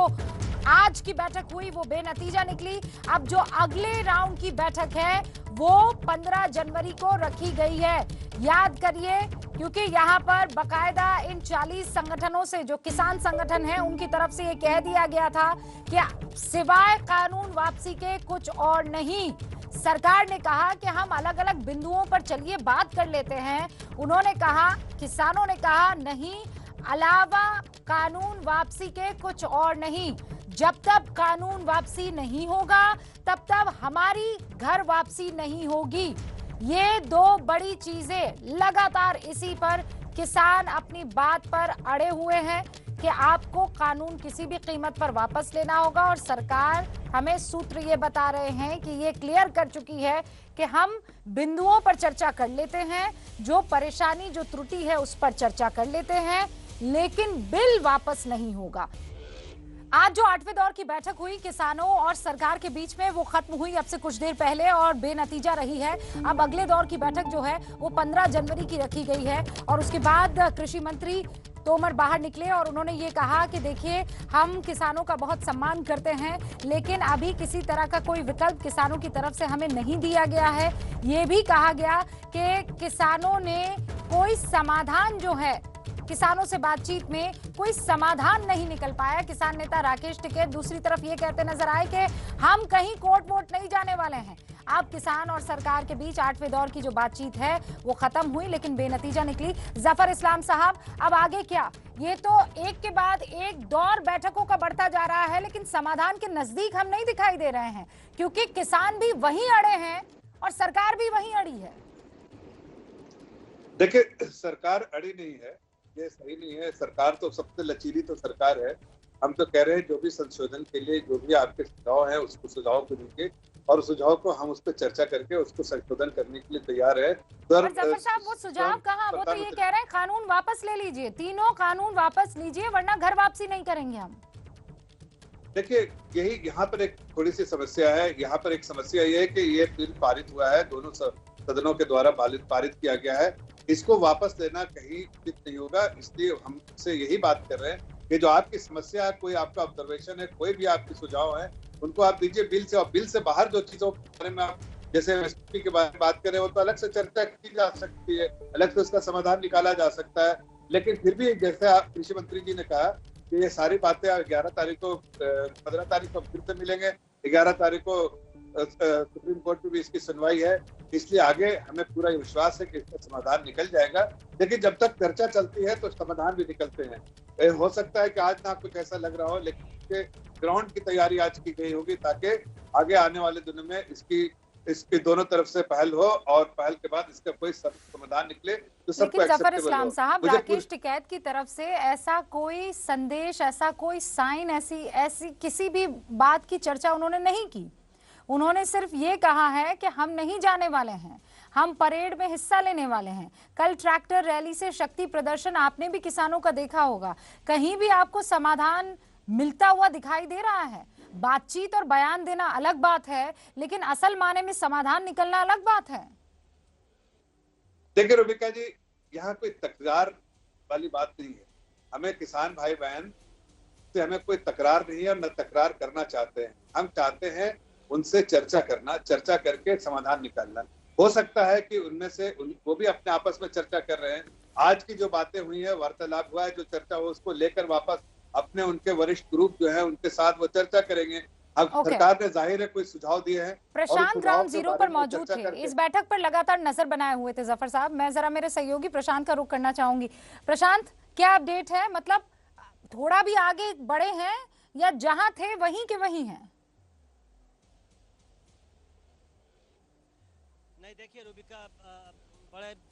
आज की बैठक हुई वो बेनतीजा निकली। अब जो अगले राउंड की बैठक है वो 15 जनवरी को रखी गई है। याद करिए, क्योंकि यहाँ पर बकायदा इन 40 संगठनों से, जो किसान संगठन हैं, उनकी तरफ से ये कह दिया गया था कि सिवाय कानून वापसी के कुछ और नहीं। सरकार ने कहा कि हम अलग अलग बिंदुओं पर चलिए बात कर लेते हैं। उन्होंने कहा, किसानों ने कहा नहीं, अलावा कानून वापसी के कुछ और नहीं। जब तक कानून वापसी नहीं होगा तब तक हमारी घर वापसी नहीं होगी। ये दो बड़ी चीजें लगातार इसी पर किसान अपनी बात पर अड़े हुए हैं कि आपको कानून किसी भी कीमत पर वापस लेना होगा। और सरकार हमें सूत्र ये बता रहे हैं कि ये क्लियर कर चुकी है कि हम बिंदुओं पर चर्चा कर लेते हैं, जो परेशानी जो त्रुटि है उस पर चर्चा कर लेते हैं, लेकिन बिल वापस नहीं होगा। आज जो 8वें दौर की बैठक हुई किसानों और सरकार के बीच में, वो खत्म हुई अब से कुछ देर पहले और बेनतीजा रही है। अब अगले दौर की बैठक जो है वो 15 जनवरी की रखी गई है। और उसके बाद कृषि मंत्री तोमर बाहर निकले और उन्होंने ये कहा कि देखिए, हम किसानों का बहुत सम्मान करते हैं, लेकिन अभी किसी तरह का कोई विकल्प किसानों की तरफ से हमें नहीं दिया गया है। ये भी कहा गया कि किसानों ने कोई समाधान जो है, किसानों से बातचीत में कोई समाधान नहीं निकल पाया। किसान नेता राकेश टिकैत दूसरी तरफ ये कहते नजर आए कि हम कहीं कोर्ट वोट नहीं जाने वाले हैं। अब किसान और सरकार के बीच 8वें दौर की जो बातचीत है वो खत्म हुई, लेकिन बेनतीजा निकली। जफर इस्लाम साहब, अब आगे क्या? ये तो एक के बाद एक दौर बैठकों का बढ़ता जा रहा है, लेकिन समाधान के नजदीक हम नहीं दिखाई दे रहे हैं, क्योंकि किसान भी वहीं अड़े हैं और सरकार भी वहीं अड़ी है। देखिए, सरकार अड़ी नहीं है, ये सही नहीं है। सरकार तो सबसे लचीली तो सरकार है। हम तो कह रहे हैं जो भी संशोधन के लिए जो भी आपके सुझाव है उसको सुझाव को देंगे और सुझाव को हम उस पर चर्चा करके उसको संशोधन करने के लिए तैयार है। जफर साहब, वो सुझाव कहाँ? वो तो ये कह रहे हैं कानून वापस ले लीजिए, तीनों कानून वापस लीजिए, वरना घर वापसी नहीं करेंगे हम। देखिए, यही यहाँ पर एक थोड़ी सी समस्या है। यहाँ पर एक समस्या ये है कि ये बिल पारित हुआ है, दोनों सदनों के द्वारा पारित किया गया है। इसको वापस लेना कहीं उचित नहीं होगा। इसलिए हमसे यही बात कर रहे हैं कि जो आपकी समस्या है, कोई आपका ऑब्जर्वेशन है, कोई भी आपके सुझाव है, उनको आप दीजिए बिल से। और बिल से बाहर जो चीजों के बारे में आप जैसे एमएसपी के बारे में बात कर रहे हो, तो अलग से चर्चा की जा सकती है, अलग से उसका समाधान निकाला जा सकता है। लेकिन फिर भी जैसे आप कृषि मंत्री जी ने कहा कि ये सारी बातें 11 तारीख को 15 तारीख को फिर से मिलेंगे, 11 तारीख को सुप्रीम कोर्ट में भी इसकी सुनवाई है। इसलिए आगे हमें पूरा विश्वास है कि इसका समाधान निकल जाएगा। लेकिन जब तक चर्चा चलती है तो समाधान भी निकलते हैं। हो सकता है कि आज ना कुछ ऐसा लग रहा हो, लेकिन ग्राउंड की तैयारी आज की गई होगी ताकि आगे आने वाले दिनों में इसकी दोनों तरफ से पहल हो और पहल के बाद इसका कोई समाधान निकले तो सबको एक्सेप्टेबल हो। जफर इस्लाम साहब, राकेश टिकैत की तरफ से ऐसा कोई संदेश, ऐसा कोई साइन, ऐसी किसी भी बात की चर्चा उन्होंने नहीं की। उन्होंने सिर्फ ये कहा है कि हम नहीं जाने वाले हैं, हम परेड में हिस्सा लेने वाले हैं। कल ट्रैक्टर रैली से शक्ति प्रदर्शन आपने भी किसानों का देखा होगा, कहीं भी आपको समाधान मिलता हुआ दिखाई दे रहा है? बातचीत और बयान देना अलग बात है, लेकिन असल माने में समाधान निकलना अलग बात है। देखिए रुबिका जी, यहाँ कोई तकरार वाली बात नहीं है। हमें किसान भाई बहन से हमें कोई तकरार नहीं है और न तकरार करना चाहते हैं। हम चाहते हैं उनसे चर्चा करना, चर्चा करके समाधान निकालना। हो सकता है कि उनमें से वो भी अपने आपस में चर्चा कर रहे हैं। आज की जो बातें हुई है, वार्तालाप हुआ है, जो चर्चा हो उसको लेकर वापस अपने उनके वरिष्ठ ग्रुप जो है उनके साथ वो चर्चा करेंगे। अब सरकार ने जाहिर है कोई सुझाव दिए हैं। प्रशांत ग्राउंड जीरो पर मौजूद थे, इस बैठक पर लगातार नजर बनाए हुए थे जफर साहब। मैं जरा मेरे सहयोगी प्रशांत का रुख करना चाहूंगी। प्रशांत, क्या अपडेट है? मतलब थोड़ा भी आगे बढ़े हैं या जहां थे वहीं के वहीं हैं? नहीं, देखिए रूबिका,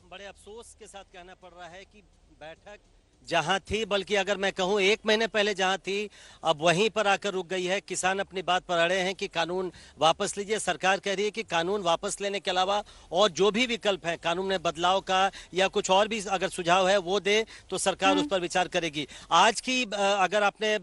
बड़े अफसोस के साथ कहना पड़ रहा है कि बैठक जहां थी, बल्कि अगर मैं कहूं 1 महीने पहले जहां थी अब वहीं पर आकर रुक गई है। किसान अपनी बात पर अड़े हैं कि कानून वापस लीजिए। सरकार कह रही है कि कानून वापस लेने के अलावा और जो भी विकल्प है कानून में बदलाव का या कुछ और भी अगर सुझाव है वो दे तो सरकार उस पर विचार करेगी। आज की अगर आपने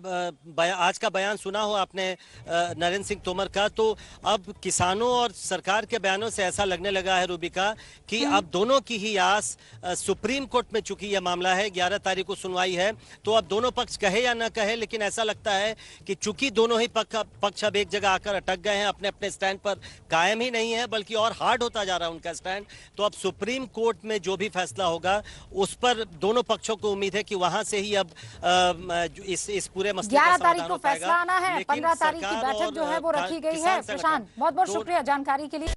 आज का बयान सुना हो आपने नरेंद्र सिंह तोमर का, तो अब किसानों और सरकार के बयानों से ऐसा लगने लगा है रूबिका कि अब दोनों की ही आस सुप्रीम कोर्ट में, चूंकि यह मामला है 11 तारीख को सुनवाई है, तो अब दोनों पक्ष कहे या ना कहे, लेकिन ऐसा लगता है कि चूंकि दोनों ही पक्ष अब एक जगह आकर अटक गए हैं, अपने अपने स्टैंड पर कायम ही नहीं है बल्कि और हार्ड होता जा रहा है उनका स्टैंड, तो अब सुप्रीम कोर्ट में जो भी फैसला होगा उस पर दोनों पक्षों को उम्मीद है कि वहां से ही अब इस पूरे मसले का 11 तारीख को फैसला आना है। 15 तारीख की बैठक जो है वो रखी गई है। प्रशांत, बहुत बहुत शुक्रिया जानकारी के लिए।